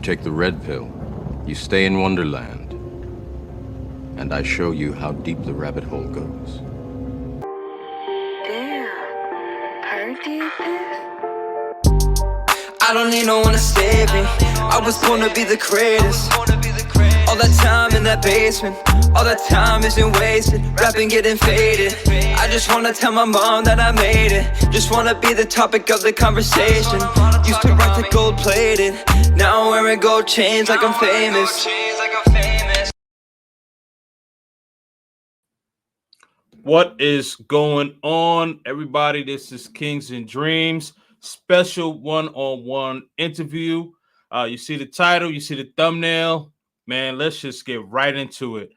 take the red pill, you stay in Wonderland, and I show you how deep the rabbit hole goes. Damn, Perk did this? I don't need no one to save me. I was born to be the greatest. All that time in that basement, all that time isn't wasted. Rapping getting faded. I just wanna tell my mom that I made it. Just wanna be the topic of the conversation. Used to rock the gold plated. Now I'm wearing gold chains like I'm famous. What is going on, everybody? This is Kings and Dreams special one-on-one interview. You see the title, you see the thumbnail. Man, let's just get right into it.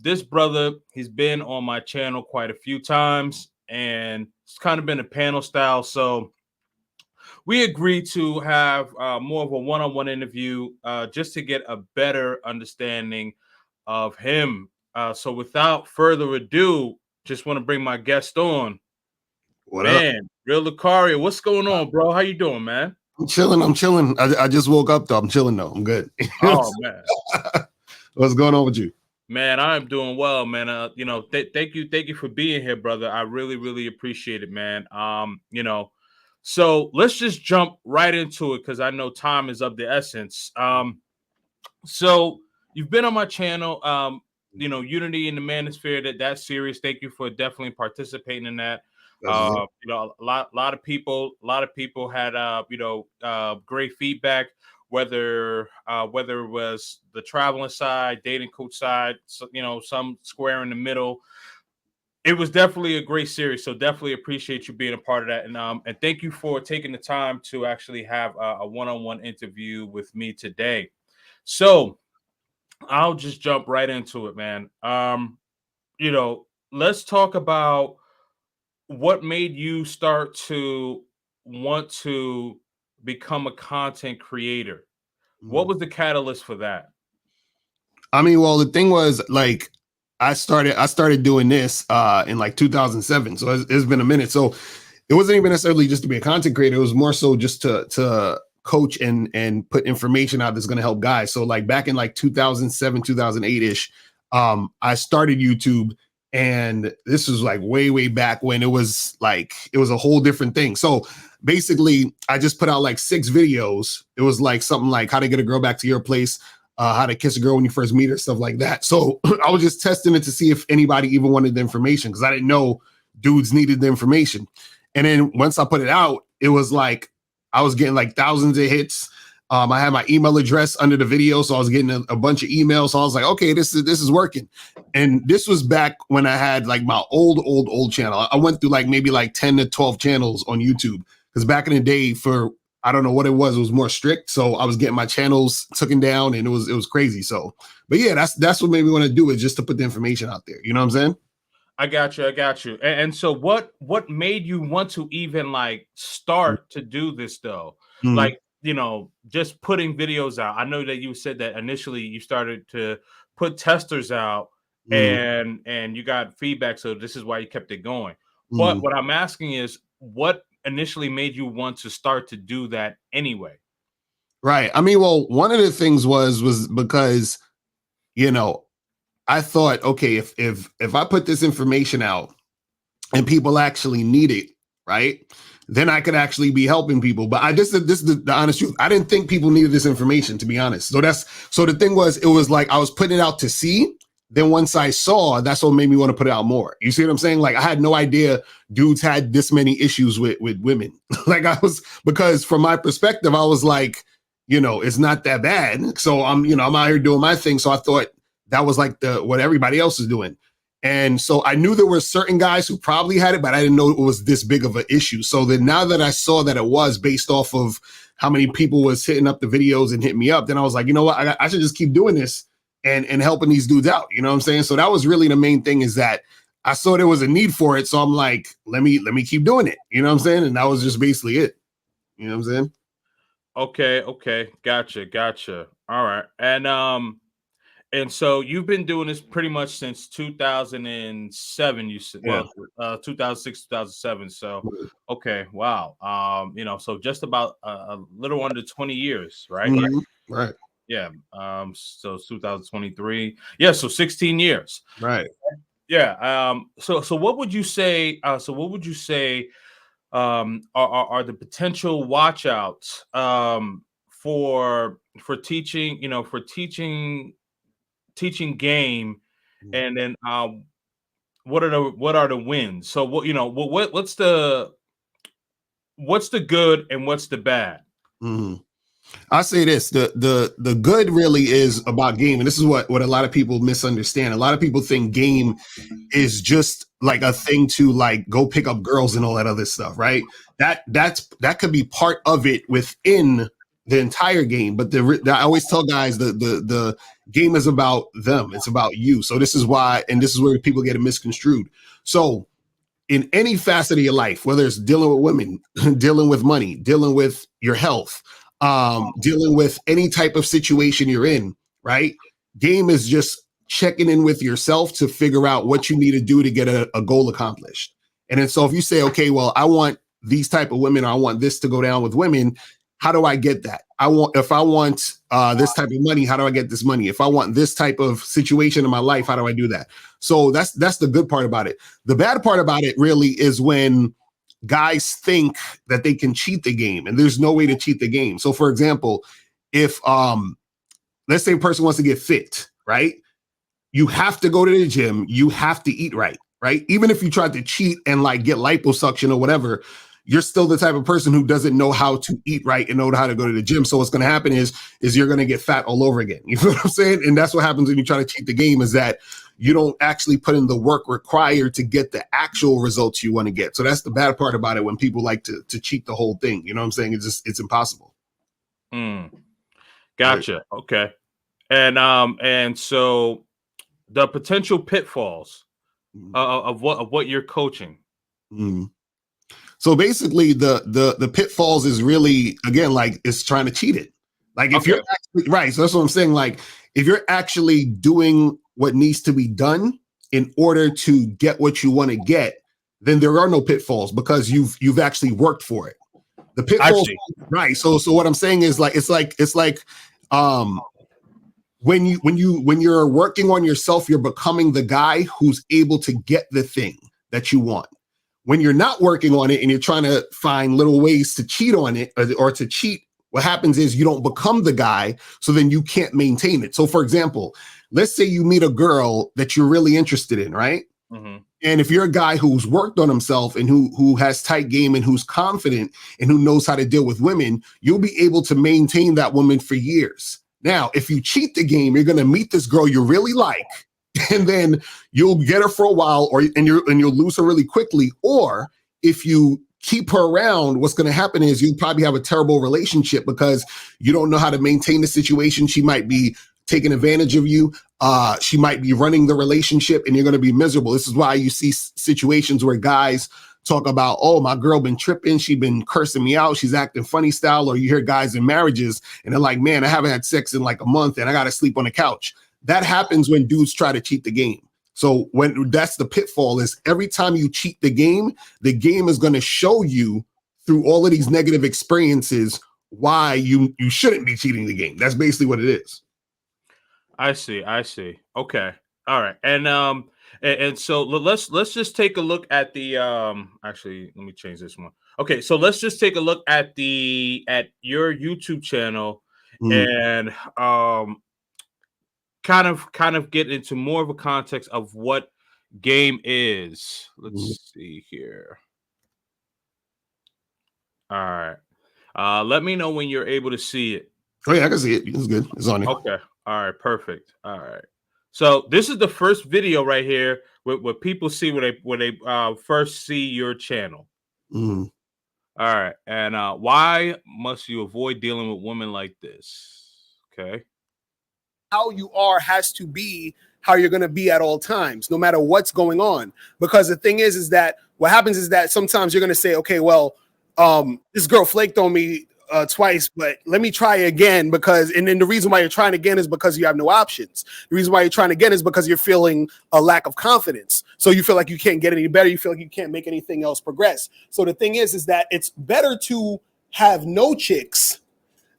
This brother, he's been on my channel quite a few times, and it's kind of been a panel style. So we agreed to have more of a one-on-one interview just to get a better understanding of him. So without further ado, just want to bring my guest on. What man, up? Real Lucario, what's going on, bro? How you doing, man? I'm chilling. I just woke up though. I'm chilling though. I'm good. Oh man. What's going on with you? Man, I'm doing well, man. Thank you for being here, brother. I really appreciate it, man. So let's just jump right into it because I know time is of the essence. So you've been on my channel, Unity in the Manosphere, that series. Thank you for definitely participating in that. A lot of people had great feedback, whether it was the traveling side, dating coach side, some square in the middle. It was definitely a great series, so definitely appreciate you being a part of that, and thank you for taking the time to actually have a one-on-one interview with me today. So I'll just jump right into it, man. Let's talk about what made you start to want to become a content creator. What was the catalyst for that? I mean, well, the thing was, like, I started doing this in like 2007, so it's been a minute. So it wasn't even necessarily just to be a content creator. It was more so just to coach and put information out that's going to help guys. So like back in like 2007, 2008 ish, I started YouTube. And this was like way back when it was a whole different thing. So basically, I just put out like 6 videos. It was like something like how to get a girl back to your place, how to kiss a girl when you first meet her, stuff like that. So I was just testing it to see if anybody even wanted the information because I didn't know dudes needed the information. And then once I put it out, it was like I was getting like thousands of hits. I had my email address under the video, so I was getting a bunch of emails. So I was like, okay, this is working. And this was back when I had like my old channel. I went through like maybe like 10 to 12 channels on YouTube because back in the day, for I don't know what it was more strict. So I was getting my channels taken down, and it was crazy. So, but yeah, that's what made me want to do it, just to put the information out there. You know what I'm saying? I got you. And so what made you want to even like start to do this though? Mm-hmm. Like, just putting videos out. I know that you said that initially you started to put testers out and you got feedback. So this is why you kept it going. But what I'm asking is, what initially made you want to start to do that anyway? Right. I mean, well, one of the things was because, I thought, okay, if I put this information out and people actually need it, right, then I could actually be helping people. But this is the honest truth. I didn't think people needed this information, to be honest. So the thing was, it was like I was putting it out to see. Then once I saw, that's what made me want to put it out more. You see what I'm saying? Like I had no idea dudes had this many issues with women. Because from my perspective, I was like, it's not that bad. So I'm out here doing my thing. So I thought that was like what everybody else is doing. And so I knew there were certain guys who probably had it, but I didn't know it was this big of an issue. So then now that I saw that it was based off of how many people was hitting up the videos and hitting me up, then I was like, you know what, I should just keep doing this and helping these dudes out. You know what I'm saying? So that was really the main thing, is that I saw there was a need for it. So I'm like, let me keep doing it. You know what I'm saying? And that was just basically it. You know what I'm saying? Okay. Gotcha. All right. And so you've been doing this pretty much since 2007, you said. Yeah. Well, 2006, 2007. So, okay, wow. So just about a little under 20 years, right? Mm-hmm. Right. Yeah. So it's 2023. Yeah. So 16 years. Right. Yeah. So what would you say? What would you say? Are the potential watchouts for teaching? You know, for teaching game, and then what are the wins? So what what's the good and what's the bad? Mhm. I say this: the good really is about game, and this is what a lot of people misunderstand. A lot of people think game is just like a thing to like go pick up girls and all that other stuff, right? That could be part of it within the entire game, but I always tell guys the game is about them. It's about you. So this is why, and this is where people get it misconstrued. So in any facet of your life, whether it's dealing with women, dealing with money, dealing with your health, dealing with any type of situation you're in, right? Game is just checking in with yourself to figure out what you need to do to get a goal accomplished. And then so if you say, okay, well, I want these type of women, or I want this to go down with women, how do I get that? If I want this type of money, how do I get this money? If I want this type of situation in my life, how do I do that? So that's the good part about it. The bad part about it really is when guys think that they can cheat the game, and there's no way to cheat the game. So for example, if let's say a person wants to get fit, right? You have to go to the gym, you have to eat right, right? Even if you tried to cheat and like get liposuction or whatever, you're still the type of person who doesn't know how to eat right and know how to go to the gym. So what's going to happen is you're going to get fat all over again. You know what I'm saying? And that's what happens when you try to cheat the game, is that you don't actually put in the work required to get the actual results you want to get. So that's the bad part about it, when people like to cheat the whole thing. You know what I'm saying? It's impossible. Gotcha. Okay. And so the potential pitfalls of what you're coaching. Mm. So basically the pitfalls is really, again, like it's trying to cheat it. Like if you're actually, right. So that's what I'm saying. Like if you're actually doing what needs to be done in order to get what you want to get, then there are no pitfalls, because you've actually worked for it. The pitfalls, right? So what I'm saying is like it's like when you're working on yourself, you're becoming the guy who's able to get the thing that you want. When you're not working on it and you're trying to find little ways to cheat on it or to cheat, what happens is you don't become the guy, so then you can't maintain it. So for example, let's say you meet a girl that you're really interested in, right? Mm-hmm. And if you're a guy who's worked on himself and who has tight game and who's confident and who knows how to deal with women, you'll be able to maintain that woman for years. Now, if you cheat the game, you're going to meet this girl you really like, and then you'll get her for a while, and you'll lose her really quickly. Or if you keep her around, what's going to happen is you probably have a terrible relationship because you don't know how to maintain the situation. She might be taking advantage of you. She might be running the relationship, and you're going to be miserable. This is why you see situations where guys talk about, oh, my girl been tripping. She been cursing me out. She's acting funny style. Or you hear guys in marriages and they're like, man, I haven't had sex in like a month and I got to sleep on the couch. That happens when dudes try to cheat the game. So when that's the pitfall, is every time you cheat the game is going to show you through all of these negative experiences why you shouldn't be cheating the game. That's basically what it is. I see. Okay. All right. And so let's just take a look at the actually let me change this one. Okay, so let's just take a look at your YouTube channel and kind of get into more of a context of what game is. Let's see here. All right. Let me know when you're able to see it. Oh yeah, I can see it. It's good. It's on it. Okay. All right. Perfect. All right. So this is the first video right here what people see when they first see your channel. All right. And why must you avoid dealing with women like this? Okay. How you are has to be how you're going to be at all times, no matter what's going on. Because the thing is that what happens is that sometimes you're going to say, okay, well, this girl flaked on me twice, but let me try again, and then the reason why you're trying again is because you have no options. The reason why you're trying again is because you're feeling a lack of confidence. So you feel like you can't get any better. You feel like you can't make anything else progress. So the thing is that it's better to have no chicks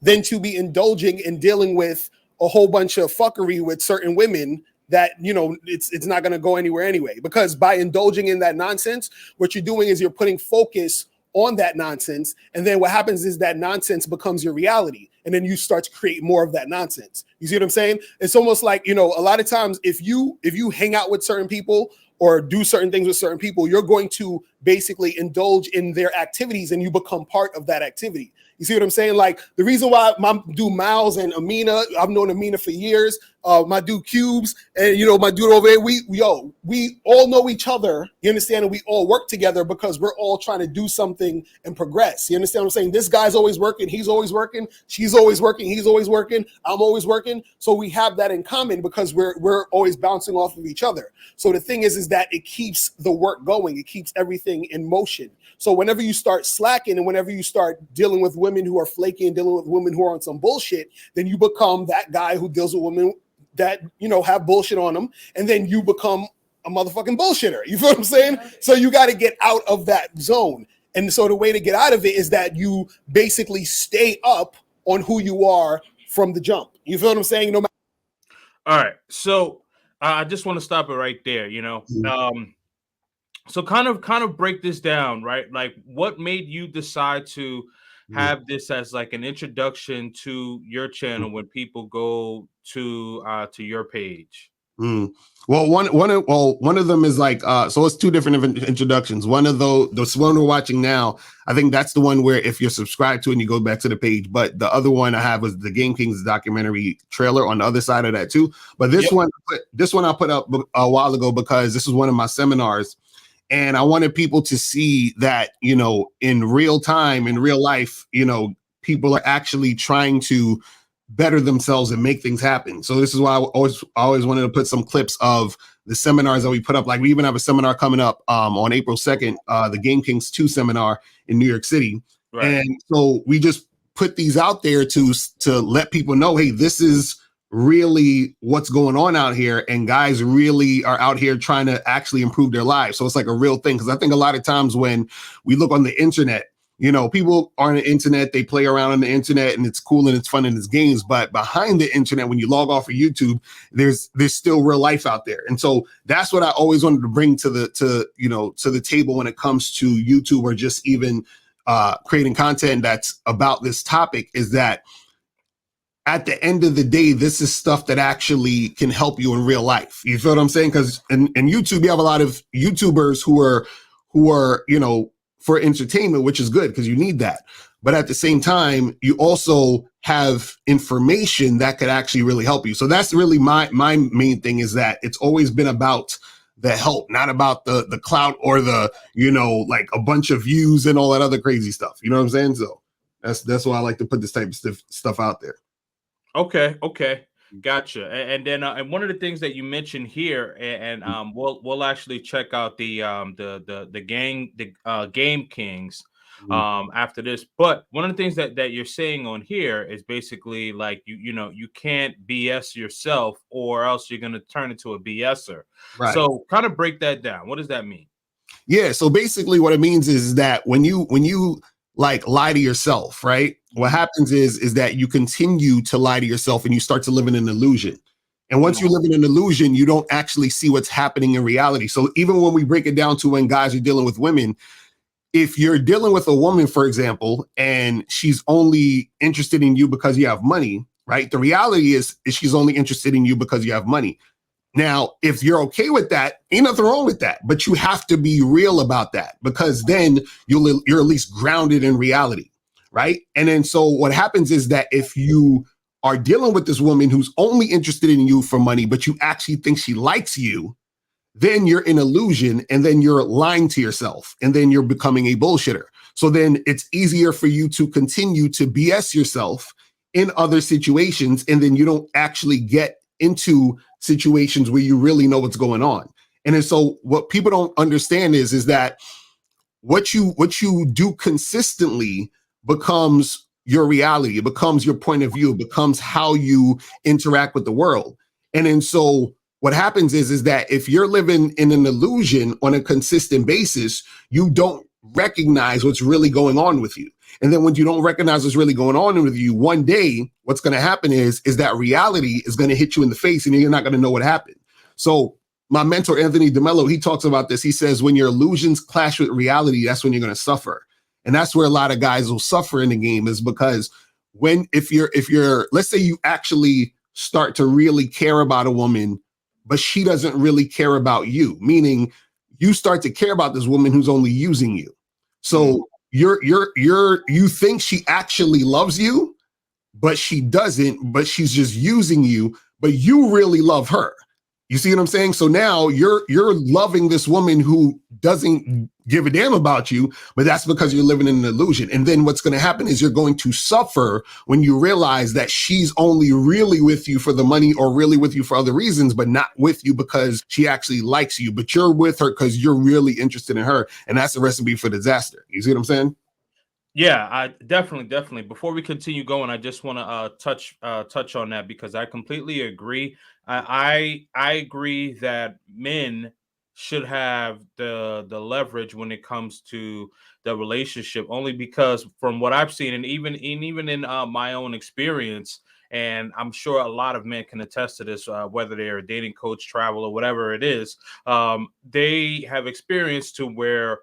than to be indulging and dealing with a whole bunch of fuckery with certain women that, you know, it's not going to go anywhere anyway. Because by indulging in that nonsense, what you're doing is you're putting focus on that nonsense. And then what happens is that nonsense becomes your reality. And then you start to create more of that nonsense. You see what I'm saying? It's almost like, you know, a lot of times if you hang out with certain people or do certain things with certain people, you're going to basically indulge in their activities and you become part of that activity. You see what I'm saying? Like the reason why my dude Miles and Amina, I've known Amina for years, my dude Cubes, and you know, my dude over there, we all know each other, you understand? And we all work together because we're all trying to do something and progress. You understand what I'm saying? This guy's always working, he's always working, she's always working, he's always working, I'm always working. So we have that in common because we're always bouncing off of each other. So the thing is that it keeps the work going, it keeps everything in motion. So whenever you start slacking and whenever you start dealing with women who are flaky and dealing with women who are on some bullshit, then you become that guy who deals with women that, you know, have bullshit on them. And then you become a motherfucking bullshitter. You feel what I'm saying? So you got to get out of that zone. And so the way to get out of it is that you basically stay up on who you are from the jump. You feel what I'm saying? No matter. All right. So I just want to stop it right there, you know. So kind of break this down, right? Like what made you decide to have this as like an introduction to your channel when people go to your page? Well, one of them is like so it's two different introductions. One of the one we're watching now, I think that's the one where if you're subscribed to it and you go back to the page. But the other one I have was the Game Kings documentary trailer on the other side of that too. But this one I put up a while ago because this was one of my seminars. And I wanted people to see that, you know, in real time, in real life, you know, people are actually trying to better themselves and make things happen. So this is why I always wanted to put some clips of the seminars that we put up. Like we even have a seminar coming up on April 2nd, the Game Kings 2 seminar in New York City. Right. And so we just put these out there to let people know, hey, this is really what's going on out here, and guys really are out here trying to actually improve their lives. So it's like a real thing, because I think a lot of times when we look on the internet, you know, people are on the internet, they play around on the internet and it's cool and it's fun and it's games, but behind the internet, when you log off of YouTube, there's still real life out there. And so that's what I always wanted to bring to the table when it comes to YouTube, or just even creating content that's about this topic, is that at the end of the day, this is stuff that actually can help you in real life. You feel what I'm saying? Because in YouTube, you have a lot of YouTubers who are, you know, for entertainment, which is good because you need that. But at the same time, you also have information that could actually really help you. So that's really my main thing, is that it's always been about the help, not about the clout or the, you know, like a bunch of views and all that other crazy stuff. You know what I'm saying? So that's why I like to put this type of stuff out there. Okay, gotcha. And then and one of the things that you mentioned here, and we'll actually check out the Game Kings after this. But one of the things that you're saying on here is basically like you know you can't BS yourself, or else you're gonna turn into a BSer. Right. So kind of break that down. What does that mean? Yeah. So basically, what it means is that when you like lie to yourself, right? What happens is that you continue to lie to yourself and you start to live in an illusion. And once you live in an illusion, you don't actually see what's happening in reality. So even when we break it down to when guys are dealing with women, if you're dealing with a woman, for example, and she's only interested in you because you have money, right? The reality is she's only interested in you because you have money. Now, if you're okay with that, ain't nothing wrong with that, but you have to be real about that, because then you're at least grounded in reality, right? And then so what happens is that if you are dealing with this woman who's only interested in you for money, but you actually think she likes you, then you're in illusion, and then you're lying to yourself, and then you're becoming a bullshitter. So then it's easier for you to continue to BS yourself in other situations, and then you don't actually get into situations where you really know what's going on. And then so what people don't understand is that what you do consistently becomes your reality. It becomes your point of view. It becomes how you interact with the world. And then so what happens is that if you're living in an illusion on a consistent basis, you don't recognize what's really going on with you. And then when you don't recognize what's really going on with you, one day, what's going to happen is that reality is going to hit you in the face and you're not going to know what happened. So my mentor, Anthony DeMello, he talks about this. He says, when your illusions clash with reality, that's when you're going to suffer. And that's where a lot of guys will suffer in the game, is because if you're, let's say you actually start to really care about a woman, but she doesn't really care about you, meaning you start to care about this woman who's only using you. So you think she actually loves you, but she doesn't, but she's just using you, but you really love her. You see what I'm saying? So now you're loving this woman who doesn't give a damn about you, but that's because you're living in an illusion. And then what's going to happen is you're going to suffer when you realize that she's only really with you for the money or really with you for other reasons, but not with you because she actually likes you, but you're with her because you're really interested in her. And that's a recipe for disaster. You see what I'm saying? Yeah, I definitely. Before we continue going, I just want to touch on that, because I completely agree. I agree that men should have the leverage when it comes to the relationship, only because from what I've seen, and even in my own experience, and I'm sure a lot of men can attest to this, whether they're a dating coach, travel, or whatever it is, they have experienced to where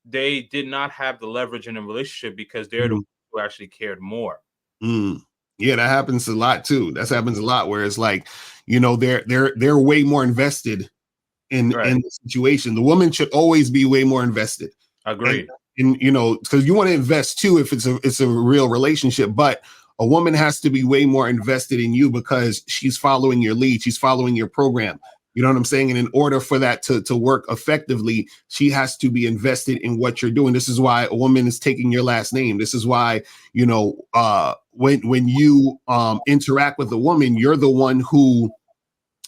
they did not have the leverage in a relationship because they're the ones who actually cared more. Yeah, that happens a lot too. That happens a lot where it's like, they're way more invested in the situation. The woman should always be way more invested. Agreed. And because you want to invest too if it's a real relationship, but a woman has to be way more invested in you because she's following your lead, she's following your program. You know what I'm saying? And in order for that to work effectively, she has to be invested in what you're doing. This is why a woman is taking your last name. This is why, when you interact with a woman, you're the one who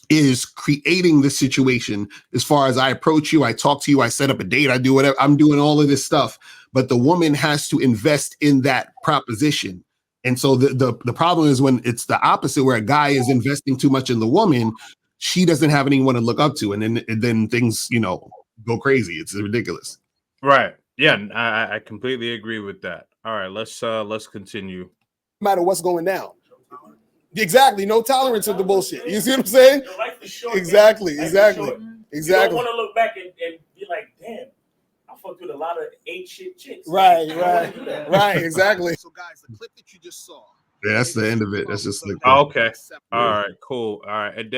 is creating the situation. As far as I approach you, I talk to you, I set up a date, I do whatever, I'm doing all of this stuff. But the woman has to invest in that proposition. And so the problem is when it's the opposite, where a guy is investing too much in the woman, she doesn't have anyone to look up to, and then things, go crazy. It's ridiculous. Right. Yeah, I completely agree with that. All right, let's continue. No matter what's going down. Exactly. No tolerance of the bullshit. You see what I'm saying? Exactly. You don't want to look back and be like, damn, I fucked with a lot of ain't shit chicks. Right. Exactly. So guys, the clip that you just saw. Yeah, that's the end of it. That's just like okay. All right, cool. All right. And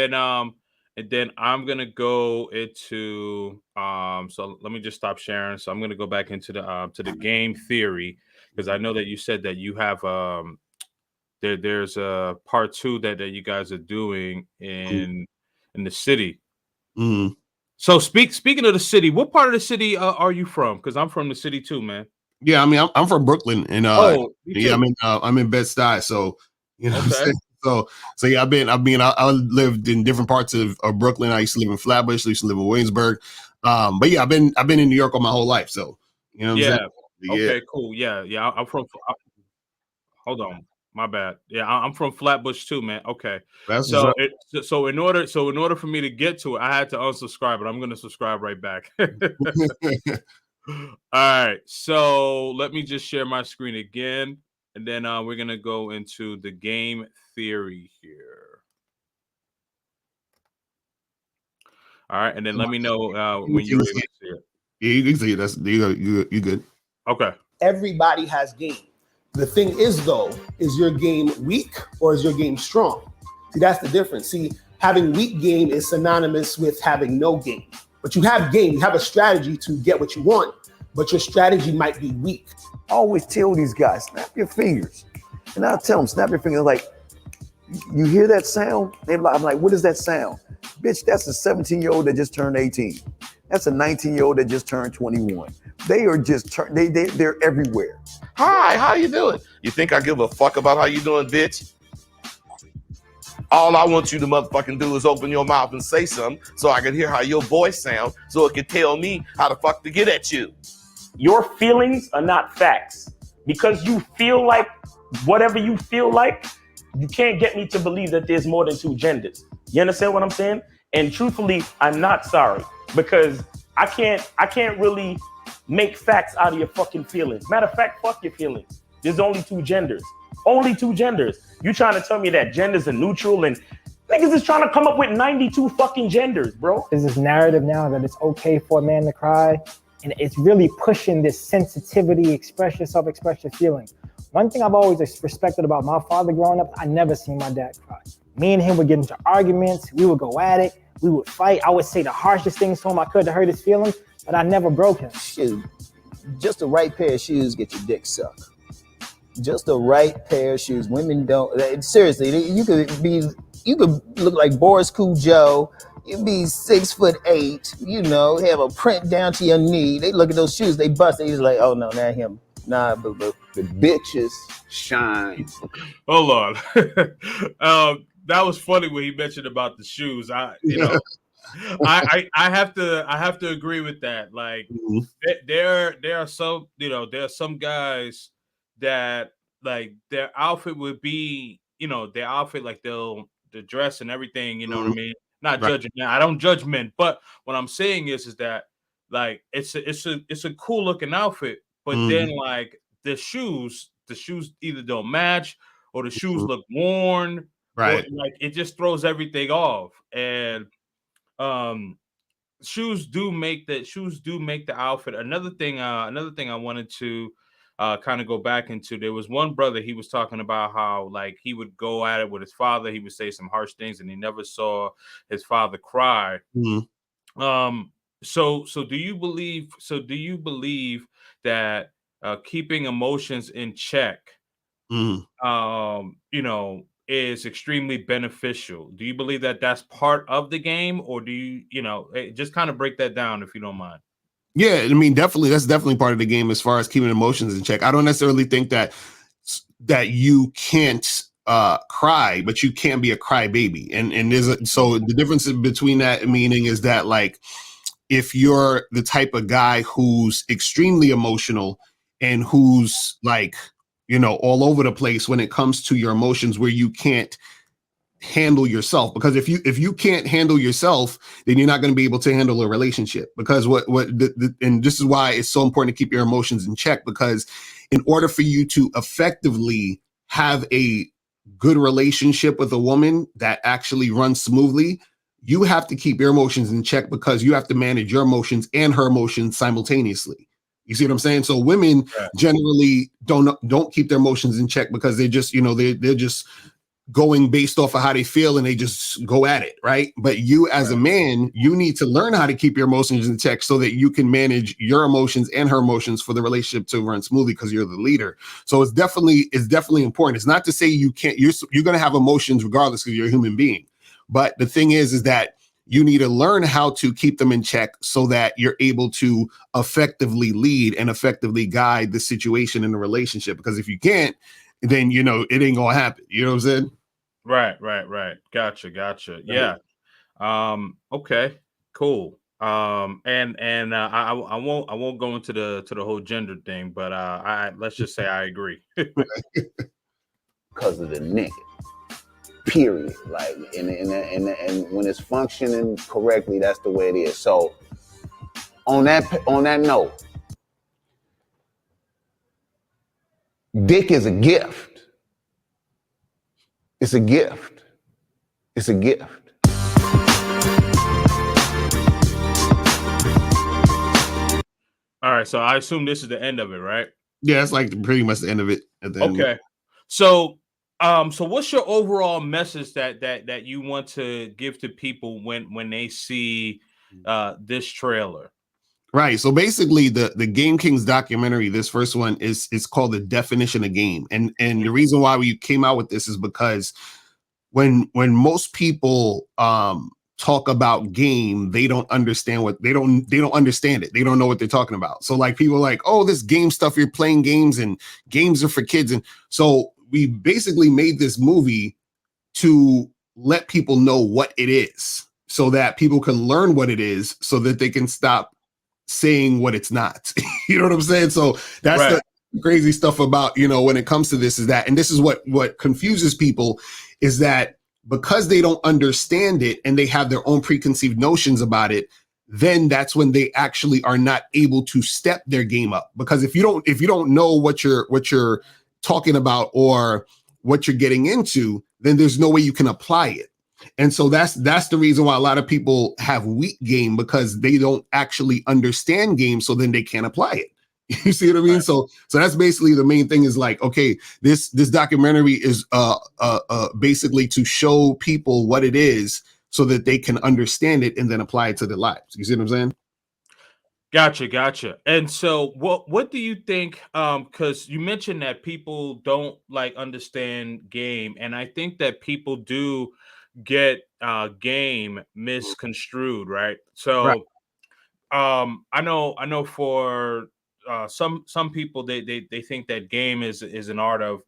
then I'm gonna go into so let me just stop sharing. So I'm gonna go back into the game theory, because I know that you said that you have there's a part 2 that you guys are doing in the city. Mm-hmm. So speaking of the city, what part of the city are you from? Because I'm from the city too, man. Yeah, I mean, I'm from Brooklyn, and yeah, I'm in Bed-Stuy, so what I'm saying? So yeah, I lived in different parts of Brooklyn. I used to live in Flatbush, I used to live in Williamsburg, but yeah, I've been in New York all my whole life, so you know what I'm saying? Okay, cool. Yeah, I'm from. Hold on, my bad. Yeah, I'm from Flatbush too, man. Okay, so in order for me to get to it, I had to unsubscribe, but I'm going to subscribe right back. All right, so let me just share my screen again, and then we're gonna go into the game theory here. All right, and then let me know when you're able to see it. Yeah, you can see it. That's you good. Okay. Everybody has game. The thing is, though, is your game weak or is your game strong? See, that's the difference. See, having weak game is synonymous with having no game. But you have game, you have a strategy to get what you want, but your strategy might be weak. I always tell these guys, snap your fingers. And I'll tell them, snap your fingers. Like, you hear that sound? I'm like, what is that sound? Bitch, that's a 17-year-old that just turned 18. That's a 19-year-old that just turned 21. They are just, they're everywhere. Hi, how you doing? You think I give a fuck about how you doing, bitch? All I want you to motherfucking do is open your mouth and say something so I can hear how your voice sounds, so it can tell me how the fuck to get at you. Your feelings are not facts. Because you feel like whatever you feel like, you can't get me to believe that there's more than 2 genders. You understand what I'm saying? And truthfully, I'm not sorry, because I can't really make facts out of your fucking feelings. Matter of fact, fuck your feelings. There's only two genders. Only two genders. You trying to tell me that genders are neutral and niggas is trying to come up with 92 fucking genders, bro. There's this narrative now that it's okay for a man to cry, and it's really pushing this sensitivity, express yourself, express your feelings. One thing I've always respected about my father growing up, I never seen my dad cry. Me and him would get into arguments, we would go at it, we would fight. I would say the harshest things to him I could to hurt his feelings, but I never broke him. Shoot, just the right pair of shoes get your dick sucked. Just the right pair of shoes. Women don't, seriously, you could look like Boris Cujo, you'd be 6'8", you know, have a print down to your knee. They look at those shoes, they bust, they just like, oh no, not him. Nah, but the bitches shine. Hold on. That was funny when he mentioned about the shoes. I have to agree with that. Like there are some, there are some guys that like their outfit would be, their outfit, like the dress and everything, you know what I mean? Not judging. I don't judge men, but what I'm saying is that like it's a cool looking outfit, but then like the shoes either don't match or the shoes look worn. Right. Like it just throws everything off. And shoes do make the outfit. Another thing I wanted to kind of go back into, there was one brother, he was talking about how like he would go at it with his father, he would say some harsh things and he never saw his father cry. So do you believe that keeping emotions in check is extremely beneficial? Do you believe that that's part of the game, or do you just kind of break that down if you don't mind? Yeah, I mean, that's definitely part of the game as far as keeping emotions in check. I don't necessarily think that you can't cry, but you can't be a crybaby. And so the difference between that meaning is that like if you're the type of guy who's extremely emotional and who's like, all over the place when it comes to your emotions, where you can't handle yourself, because if you can't handle yourself, then you're not going to be able to handle a relationship. Because and this is why it's so important to keep your emotions in check, because in order for you to effectively have a good relationship with a woman that actually runs smoothly, you have to keep your emotions in check, because you have to manage your emotions and her emotions simultaneously. You see what I'm saying? So women generally don't keep their emotions in check, because they just, they're just going based off of how they feel and they just go at it, right? But you as a man, you need to learn how to keep your emotions in check so that you can manage your emotions and her emotions for the relationship to run smoothly, because you're the leader. So it's definitely important. It's not to say you can't, you're going to have emotions regardless because you're a human being. But the thing is that you need to learn how to keep them in check so that you're able to effectively lead and effectively guide the situation in the relationship. Because if you can't, then, it ain't going to happen. You know what I'm saying? Right. Gotcha. Yeah. Okay, cool. And I won't go into the whole gender thing, but let's just say I agree. Because of the nigga. Period. Like, and when it's functioning correctly, that's the way it is. So on that note, dick is a gift. It's a gift. It's a gift. All right, so I assume this is the end of it, right? Yeah, it's like pretty much the end of it. Okay. So what's your overall message that you want to give to people when they see this trailer? Right. So basically the Game Kings documentary, this first one is called The Definition of Game. And the reason why we came out with this is because when most people talk about game, they don't understand they don't understand it. They don't know what they're talking about. So like people are like, oh, this game stuff, you're playing games and games are for kids. And so we basically made this movie to let people know what it is, so that people can learn what it is, so that they can stop saying what it's not. You know what I'm saying? So that's the crazy stuff about, when it comes to this, is that, and this is what confuses people, is that because they don't understand it and they have their own preconceived notions about it, then that's when they actually are not able to step their game up. Because if you don't know what you're talking about or what you're getting into, then there's no way you can apply it. And so that's the reason why a lot of people have weak game, because they don't actually understand game, so then they can't apply it. You see what I mean? Right. So that's basically the main thing, is like, okay, this documentary is basically to show people what it is so that they can understand it and then apply it to their lives. You see what I'm saying? Gotcha. And so what do you think? Because you mentioned that people don't like understand game, and I think that people do get game misconstrued, right? Right. So I know for some people they think that game is an art of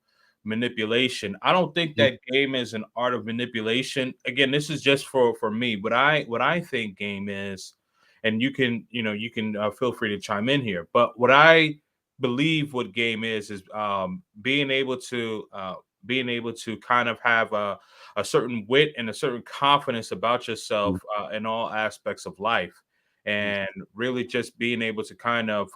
manipulation. I don't think that game is an art of manipulation. Again, this is just for me. What I think game is, and you can feel free to chime in here. But what I believe what game is being able to kind of have a certain wit and a certain confidence about yourself in all aspects of life, and really just being able to kind of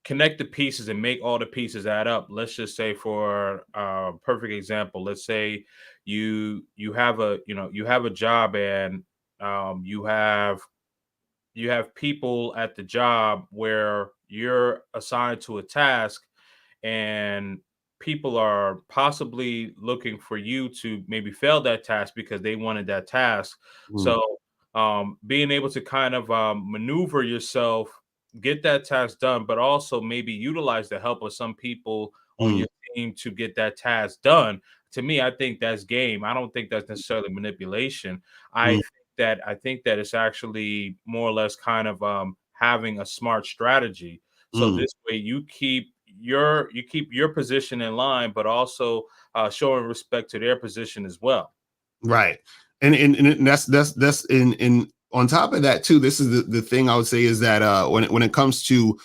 connect the pieces and make all the pieces add up. Let's just say, for a perfect example, let's say you have a job, and you have people at the job where you're assigned to a task, and people are possibly looking for you to maybe fail that task because they wanted that task. So being able to kind of maneuver yourself, get that task done, but also maybe utilize the help of some people on your team to get that task done. To me, I think that's game. I don't think that's necessarily manipulation. I think that it's actually more or less kind of having a smart strategy. So this way you keep your position in line, but also showing respect to their position as well. Right. And that's in on top of that too. This is the thing I would say is that when it comes to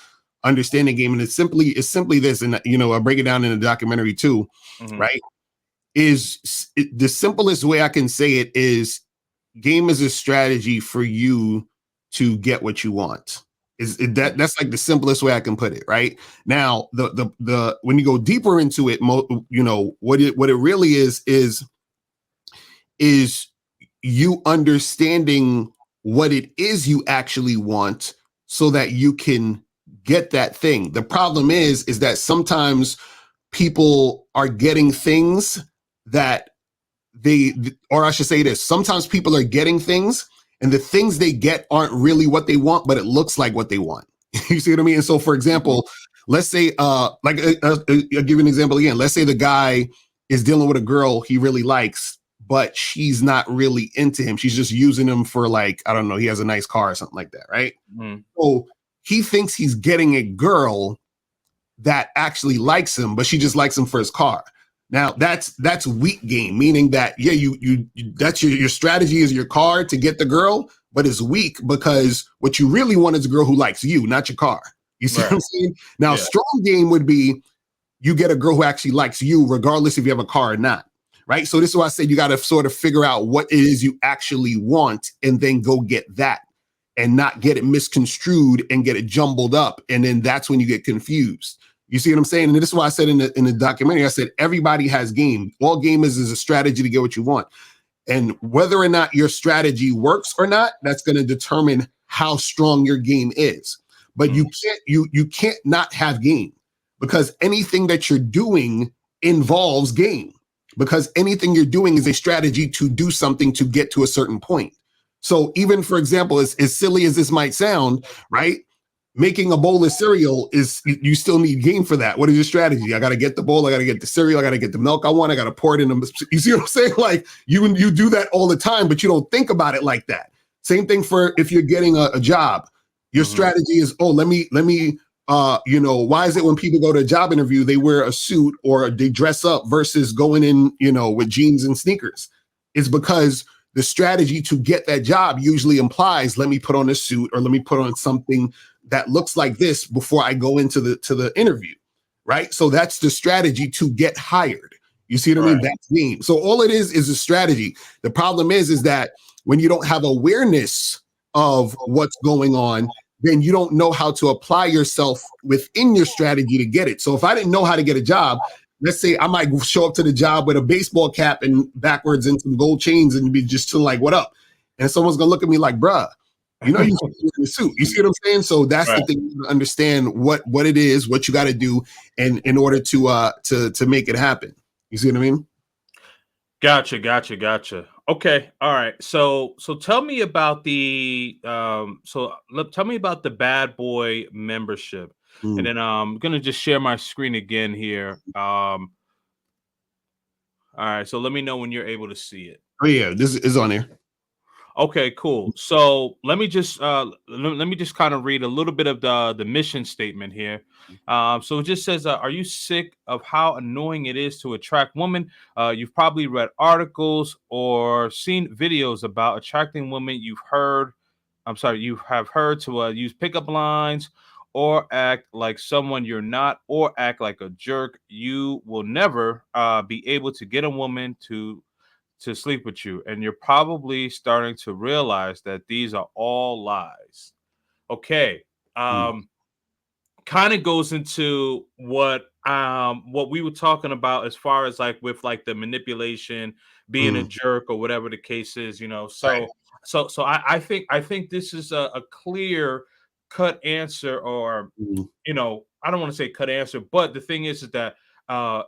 understanding game, and it's simply this, and I break it down in the documentary too, right? The simplest way I can say it is, game is a strategy for you to get what you want. That's like the simplest way I can put it, right? Now, the when you go deeper into it, what it really is you understanding what it is you actually want, so that you can get that thing. The problem is that sometimes people are getting things that or I should say this, sometimes people are getting things, and the things they get aren't really what they want, but it looks like what they want. You see what I mean? And so, for example, let's say, I'll give you an example again. Let's say the guy is dealing with a girl he really likes, but she's not really into him. She's just using him for, like, I don't know, he has a nice car or something like that, right? So he thinks he's getting a girl that actually likes him, but she just likes him for his car. Now that's weak game, meaning that that's your strategy is your car to get the girl, but it's weak because what you really want is a girl who likes you, not your car. You see what I'm saying? Now, strong game would be you get a girl who actually likes you, regardless if you have a car or not, right? So this is why I said you got to sort of figure out what it is you actually want, and then go get that, and not get it misconstrued and get it jumbled up, and then that's when you get confused. You see what I'm saying? And this is why I said in the documentary, I said, everybody has game. All game is a strategy to get what you want. And whether or not your strategy works or not, that's going to determine how strong your game is. But you can't not have game, because anything that you're doing involves game, because anything you're doing is a strategy to do something to get to a certain point. So even, for example, as silly as this might sound, right? Making a bowl of cereal you still need game for that. What is your strategy? I got to get the bowl. I got to get the cereal. I got to get the milk I want. I got to pour it in them. You see what I'm saying? Like you do that all the time, but you don't think about it like that. Same thing for if you're getting a job. Your strategy is, let me, why is it when people go to a job interview, they wear a suit or they dress up versus going in, with jeans and sneakers? It's because the strategy to get that job usually implies, let me put on a suit or let me put on something that looks like this before I go into the interview, right? So that's the strategy to get hired. You see what I mean? That's game. So all it is a strategy. The problem is that when you don't have awareness of what's going on, then you don't know how to apply yourself within your strategy to get it. So if I didn't know how to get a job, let's say I might show up to the job with a baseball cap and backwards and some gold chains and be just like, what up? And someone's gonna look at me like, bruh, you know, you in the suit. You see what I'm saying? So that's the thing, to understand what it is, what you got to do, and in order to make it happen. You see what I mean? Gotcha. Okay, all right. So tell me about the tell me about the Bad Boy membership, and then I'm gonna just share my screen again here. All right. So let me know when you're able to see it. Oh yeah, this is on there. Okay, cool. So let me just kind of read a little bit of the mission statement here. So it just says, "Are you sick of how annoying it is to attract women? You've probably read articles or seen videos about attracting women. You have heard to use pickup lines." Or act like someone you're not, or act like a jerk. You will never be able to get a woman to sleep with you, and you're probably starting to realize that these are all lies. Okay. Kind of goes into what we were talking about as far as like with like the manipulation, being a jerk or whatever the case is, you know. So I think this is a clear cut answer, or you know, I don't want to say cut answer, but the thing is that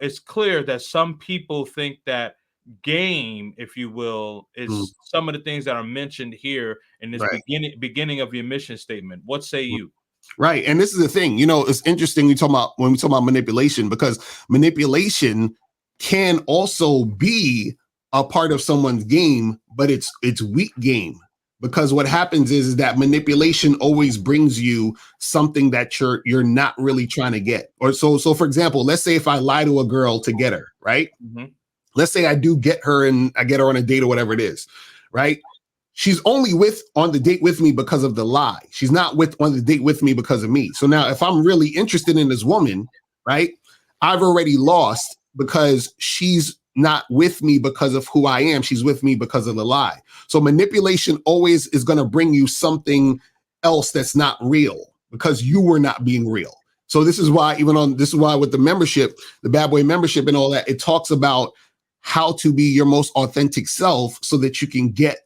it's clear that some people think that game, if you will, is some of the things that are mentioned here in this beginning of your mission statement. What say you? Right. And this is the thing, you know, it's interesting when we talk about manipulation, because manipulation can also be a part of someone's game, but it's weak game. Because what happens is that manipulation always brings you something that you're not really trying to get. Or so for example, let's say if I lie to a girl to get her, right? Let's say I do get her and I get her on a date or whatever it is, right? She's only on the date with me because of the lie. She's not on the date with me because of me. So now if I'm really interested in this woman, right, I've already lost, because she's not with me because of who I am. She's with me because of the lie. So manipulation always is going to bring you something else that's not real, because you were not being real. So this is why with the membership, the Bad Boy membership and all that, it talks about how to be your most authentic self so that you can get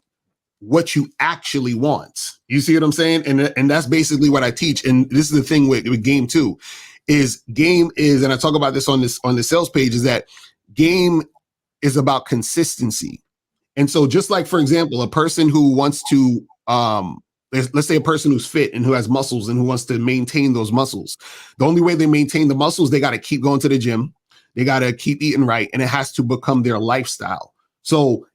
what you actually want. You see what I'm saying? And that's basically what I teach. And this is the thing with game too, and I talk about this on the sales page, is that game is about consistency. And so just like, for example, a person who wants to, let's say a person who's fit and who has muscles and who wants to maintain those muscles, the only way they maintain the muscles, they got to keep going to the gym. They got to keep eating right. And it has to become their lifestyle. So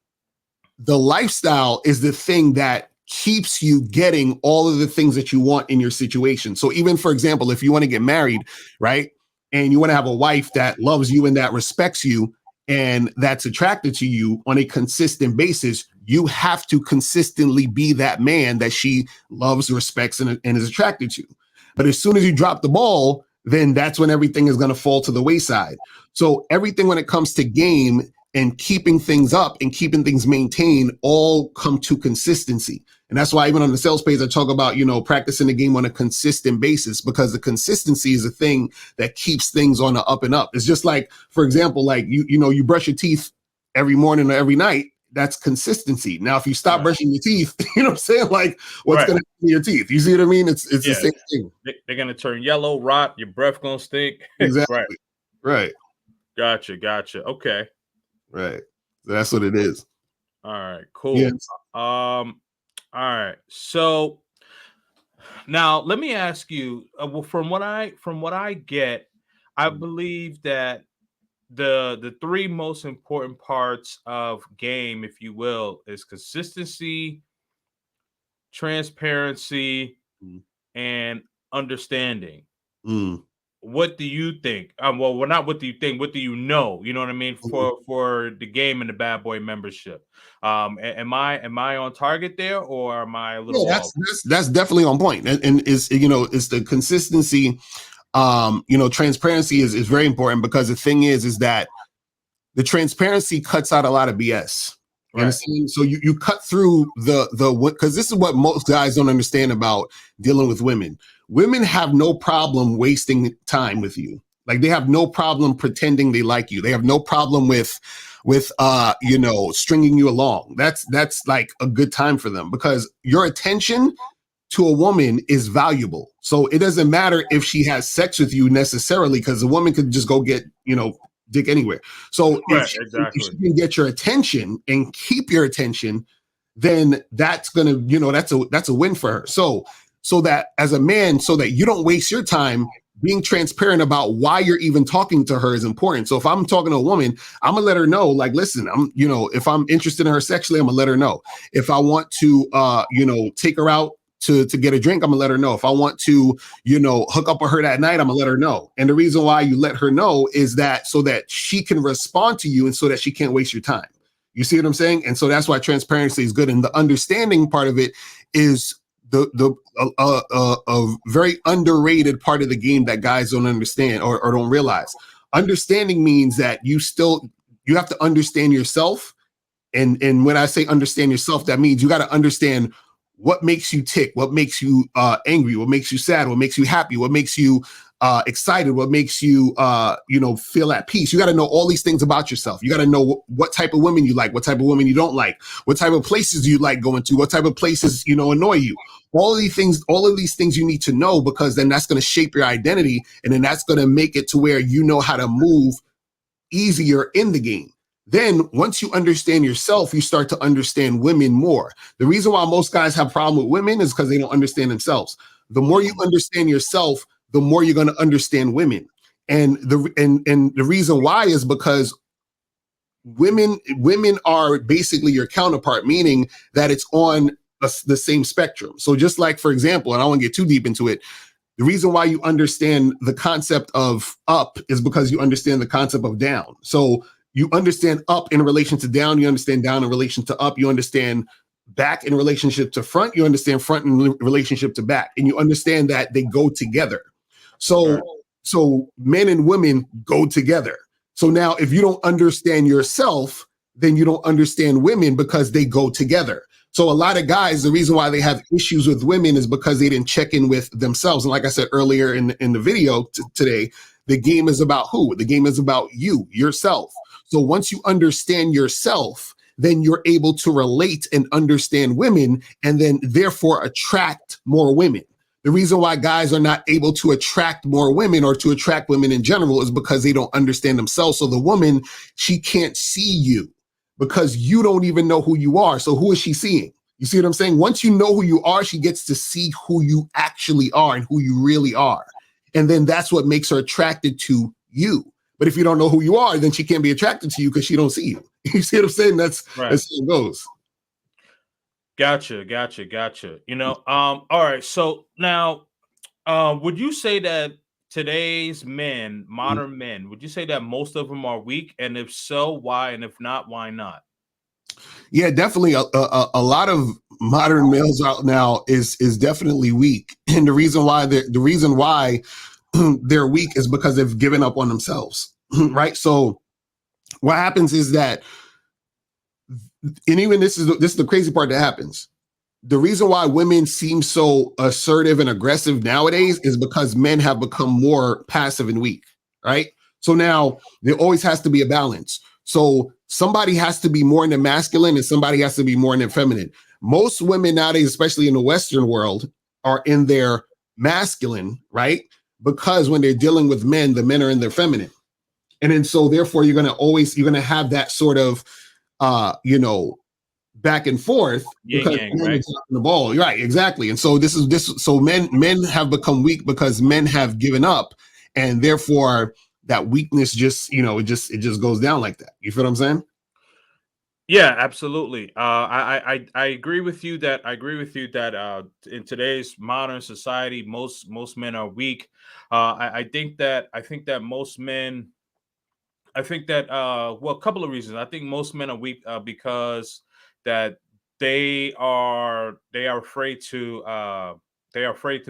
the lifestyle is the thing that keeps you getting all of the things that you want in your situation. So even, for example, if you want to get married, right, and you want to have a wife that loves you and that respects you and that's attracted to you on a consistent basis, you have to consistently be that man that she loves, respects, and is attracted to. But as soon as you drop the ball, then that's when everything is going to fall to the wayside. So everything when it comes to game and keeping things up and keeping things maintained all come to consistency. And that's why even on the sales page, I talk about, you know, practicing the game on a consistent basis, because the consistency is a thing that keeps things on the up and up. It's just like, for example, like you brush your teeth every morning or every night. That's consistency. Now, if you stop brushing your teeth, you know what I'm saying? Like, what's going to happen to your teeth? You see what I mean? It's the same thing. They're going to turn yellow, rot, your breath going to stink. Exactly. Right. Gotcha. Okay. Right. So that's what it is. All right, cool. Yes. All right. So now let me ask you, well, from what I get, I believe that the three most important parts of game, if you will, is consistency, transparency, and understanding. What do you think? Well, not what do you think? What do you know? You know what I mean, for the game and the Bad Boy membership. Am I on target there, or am I a little? Yeah, that's definitely on point. And is, you know, it's the consistency. You know, transparency is very important, because the thing is that the transparency cuts out a lot of BS. You understand? So you cut through the because this is what most guys don't understand about dealing with women. Women have no problem wasting time with you. Like they have no problem pretending they like you. They have no problem with stringing you along. That's like a good time for them because your attention to a woman is valuable. So it doesn't matter if she has sex with you necessarily, because a woman could just go get, dick anywhere. So if she can get your attention and keep your attention, then that's gonna, that's a win for her. So that as a man, so that you don't waste your time, being transparent about why you're even talking to her is important. So if I'm talking to a woman, I'm gonna let her know, like, listen, if I'm interested in her sexually, I'm gonna let her know. If I want to, take her out to get a drink, I'm gonna let her know. If I want to, hook up with her that night, I'm gonna let her know. And the reason why you let her know is that so that she can respond to you and so that she can't waste your time. You see what I'm saying? And so that's why transparency is good. And the understanding part of it is a very underrated part of the game that guys don't understand or don't realize. Understanding means that you have to understand yourself. And when I say understand yourself, that means you got to understand what makes you tick, what makes you angry, what makes you sad, what makes you happy, what makes you excited, what makes you feel at peace. You got to know all these things about yourself. You got to know what type of women you like, what type of women you don't like, what type of places you like going to, what type of places annoy you. All of these things you need to know, because then that's going to shape your identity, and then that's going to make it to where you know how to move easier in the game. Then once you understand yourself, you start to understand women more. The reason why most guys have a problem with women is because they don't understand themselves. The more you understand yourself, the more you're going to understand women. And the reason why is because women are basically your counterpart, meaning that it's on the same spectrum. So just like, for example, and I don't want to get too deep into it, the reason why you understand the concept of up is because you understand the concept of down. So you understand up in relation to down, you understand down in relation to up, you understand back in relationship to front, you understand front in relationship to back, and you understand that they go together. So men and women go together. So now if you don't understand yourself, then you don't understand women, because they go together. So a lot of guys, the reason why they have issues with women is because they didn't check in with themselves. And like I said earlier in the video today, the game is about who? The game is about you, yourself. So once you understand yourself, then you're able to relate and understand women, and then therefore attract more women. The reason why guys are not able to attract more women or to attract women in general is because they don't understand themselves. So the woman, she can't see you because you don't even know who you are. So who is she seeing? You see what I'm saying? Once you know who you are, she gets to see who you actually are and who you really are. And then that's what makes her attracted to you. But if you don't know who you are, then she can't be attracted to you because she don't see you. You see what I'm saying? That's how it goes. Gotcha. All right. So now, would you say that today's men, modern men, would you say that most of them are weak? And if so, why? And if not, why not? Yeah, definitely. A lot of modern males out now is definitely weak, and the reason why they're weak is because they've given up on themselves, right? So what happens is that, and even this is the crazy part that happens. The reason why women seem so assertive and aggressive nowadays is because men have become more passive and weak, right? So now there always has to be a balance. So somebody has to be more in the masculine and somebody has to be more in the feminine. Most women nowadays, especially in the Western world, are in their masculine, right? Because when they're dealing with men, the men are in their feminine. And then so therefore you're going to have that sort of, back and forth because men are dropping the ball. Right, exactly. And so so men have become weak because men have given up, and therefore that weakness just, it just goes down like that. You feel what I'm saying? Yeah, absolutely. I agree with you that in today's modern society, most men are weak. I think that most men. I think that well, a couple of reasons. I think most men are weak because that they are afraid to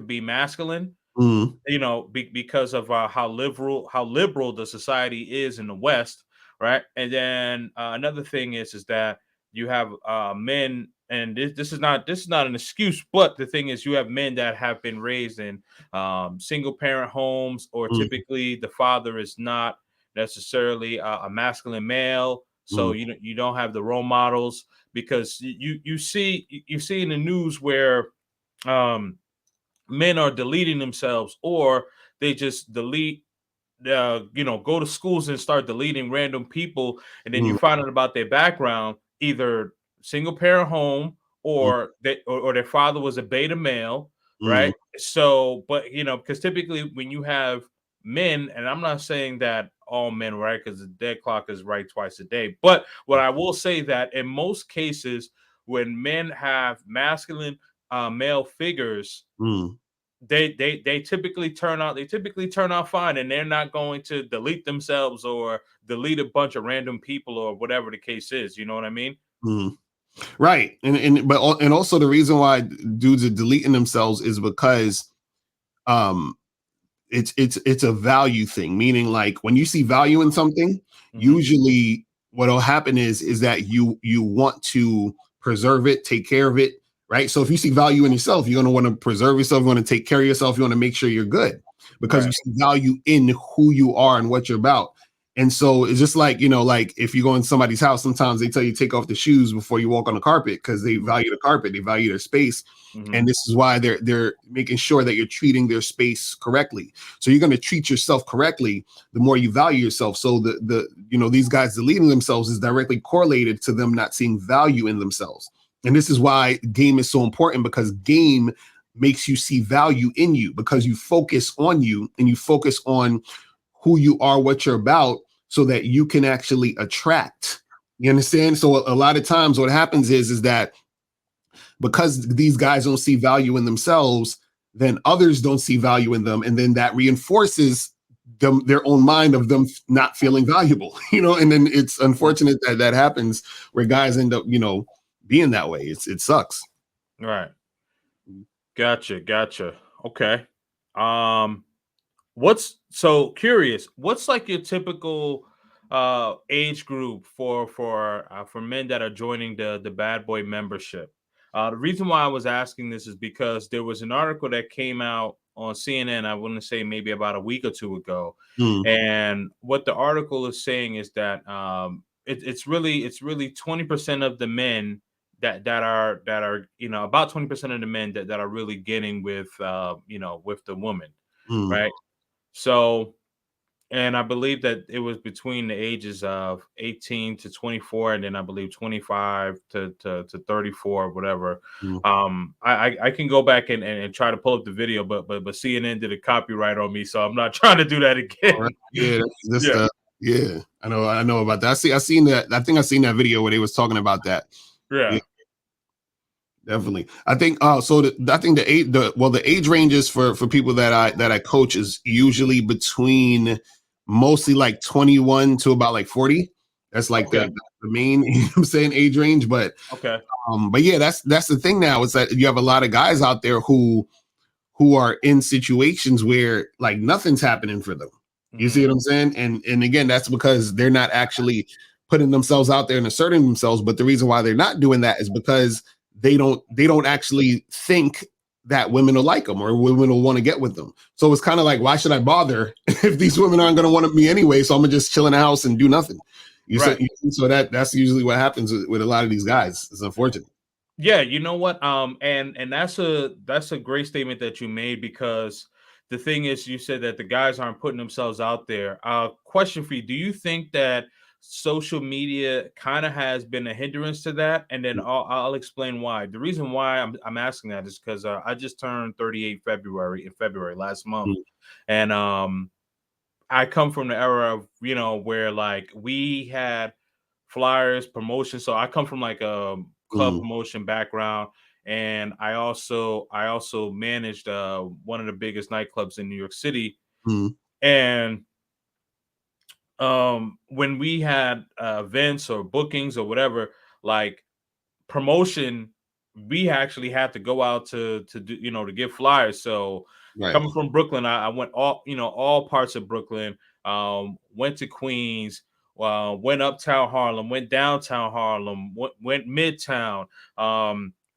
be masculine. Mhm. Because of how liberal the society is in the West, right? And then another thing is that men, and this is not an excuse, but the thing is, you have men that have been raised in single parent homes, or Mm, typically the father is not necessarily a masculine male, so mm, you don't have the role models, because you see in the news where um, men are deleting themselves, or they just delete, go to schools and start deleting random people, and then you mm, find out about their background, either single parent home, mm, or their father was a beta male, mm, right? So, but because typically when you have men, and I'm not saying that all men, right? Because the dead clock is right twice a day. But what I will say that in most cases, when men have masculine male figures, mm. they typically turn out fine, and they're not going to delete themselves or delete a bunch of random people or whatever the case is. You know what I mean? Mm. Right. And also the reason why dudes are deleting themselves is because um it's a value thing, meaning like when you see value in something, Hmm. usually what'll happen is that you want to preserve it, take care of it, right? So if you see value in yourself, you're going to want to preserve yourself, you want to take care of yourself, you want to make sure you're good because you Right. see value in who you are and what you're about. And so it's just like, like if you go in somebody's house, sometimes they tell you take off the shoes before you walk on the carpet because they value the carpet, they value their space. Hmm. And this is why they're making sure that you're treating their space correctly. So you're going to treat yourself correctly the more you value yourself. So these guys deleting themselves is directly correlated to them not seeing value in themselves. And this is why game is so important, because game makes you see value in you, because you focus on you and you focus on who you are, what you're about, so that you can actually attract. You understand? So a lot of times what happens is that because these guys don't see value in themselves, then others don't see value in them. And then that reinforces their own mind of them not feeling valuable, and then it's unfortunate that that happens where guys end up, being that way. It sucks. Right. Gotcha. Okay. Um, what's so curious? What's like your typical age group for men that are joining the Bad Boy membership? The reason why I was asking this is because there was an article that came out on CNN. I want to say maybe about a week or two ago, Mm, and what the article is saying is that it's really 20% of the men that are about 20% of the men that are really getting with with the woman, mm, right? So, and I believe that it was between the ages of 18 to 24, and then I believe 25 to 34, whatever. mm. I can go back and try to pull up the video, but CNN did a copyright on me, so I'm not trying to do that All right. again. Yeah, that's Yeah, yeah. I know about that. I seen that. I think I seen that video where they was talking about that. Yeah, yeah. definitely. I think I think the age ranges for people that I coach is usually between mostly like 21 to about like 40. That's like Okay, the main, I'm saying, age range. okay. But yeah, that's the thing now, is that you have a lot of guys out there who are in situations where like nothing's happening for them. You see Hmm. what I'm saying? And again, that's because they're not actually putting themselves out there and asserting themselves. But the reason why they're not doing that is because they don't actually think that women will like them or women will want to get with them. So it's kind of like, why should I bother if these women aren't going to want me anyway? So I'm gonna just chill in the house and do nothing. Right. So that's usually what happens with a lot of these guys. It's unfortunate. Yeah, you know what? And that's a great statement that you made, because the thing is, you said that the guys aren't putting themselves out there. Question for you: do you think that social media kind of has been a hindrance to that? And then I'll explain why. The reason why I'm asking that is because I just turned 38 in February last month, Mm, and I come from the era of where like we had flyers, promotion. So I come from like a club mm, promotion background, and I also managed one of the biggest nightclubs in New York City. mm, And when we had events or bookings or whatever, like promotion, we actually had to go out to do to get flyers. So right. coming from Brooklyn, I went all parts of Brooklyn, went to Queens, went uptown Harlem, went downtown Harlem, went midtown,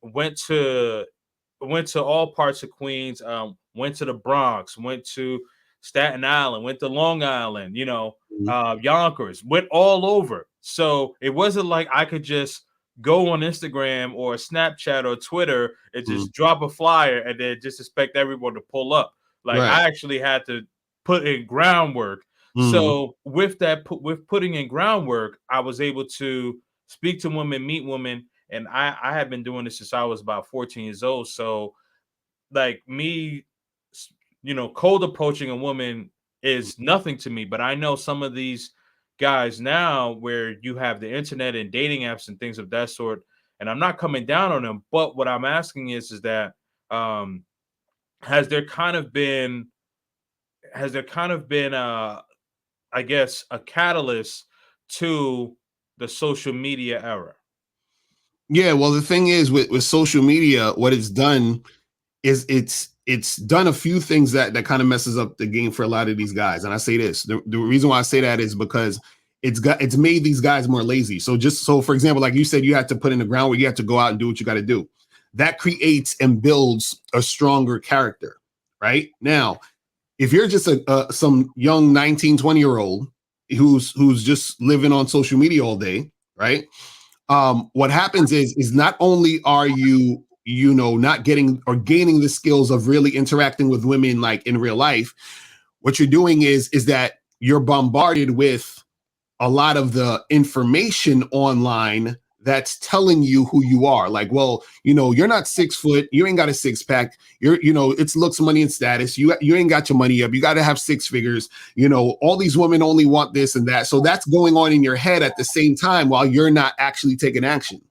went to all parts of Queens, went to the Bronx, went to Staten Island, went to Long Island, Yonkers, went all over. So it wasn't like I could just go on Instagram or Snapchat or Twitter and just drop a flyer and then just expect everyone to pull up. Like I actually had to put in groundwork. So with putting in groundwork, I was able to speak to women, meet women, and I have been doing this since I was about 14 years old. So like me, cold approaching a woman is nothing to me, but I know some of these guys now where you have the internet and dating apps and things of that sort, and I'm not coming down on them, but what I'm asking is that has there kind of been I guess a catalyst to the social media era? Yeah, well, the thing is with social media, what it's done is it's done a few things that kind of messes up the game for a lot of these guys. And I say this, the reason why I say that is because it's made these guys more lazy. So for example, like you said, you have to put in the groundwork, you have to go out and do what you got to do. That creates and builds a stronger character, right? Now, if you're just some young 19, 20-year-old who's just living on social media all day, right? What happens is not only are you not getting or gaining the skills of really interacting with women like in real life, what you're doing is that you're bombarded with a lot of the information online that's telling you who you are. Like, well, you're not 6 foot, you ain't got a 6-pack, it's looks, money, and status. You ain't got your money up. You got to have 6 figures. All these women only want this and that. So that's going on in your head at the same time while you're not actually taking action.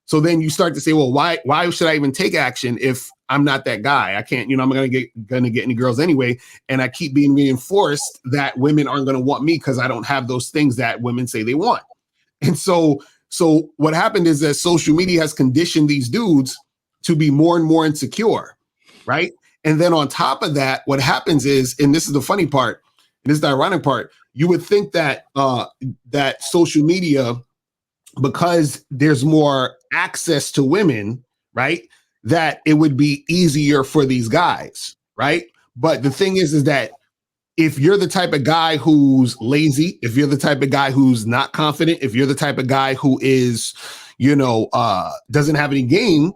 So then you start to say, well, why should I even take action if I'm not that guy? I can't, I'm gonna get any girls anyway. And I keep being reinforced that women aren't gonna want me because I don't have those things that women say they want. And so what happened is that social media has conditioned these dudes to be more and more insecure, right? And then on top of that, what happens is, and this is the funny part, and this is the ironic part, you would think that that social media, because there's more access to women, right, that it would be easier for these guys, right? But the thing is that if you're the type of guy who's lazy, if you're the type of guy who's not confident, if you're the type of guy who is, doesn't have any game,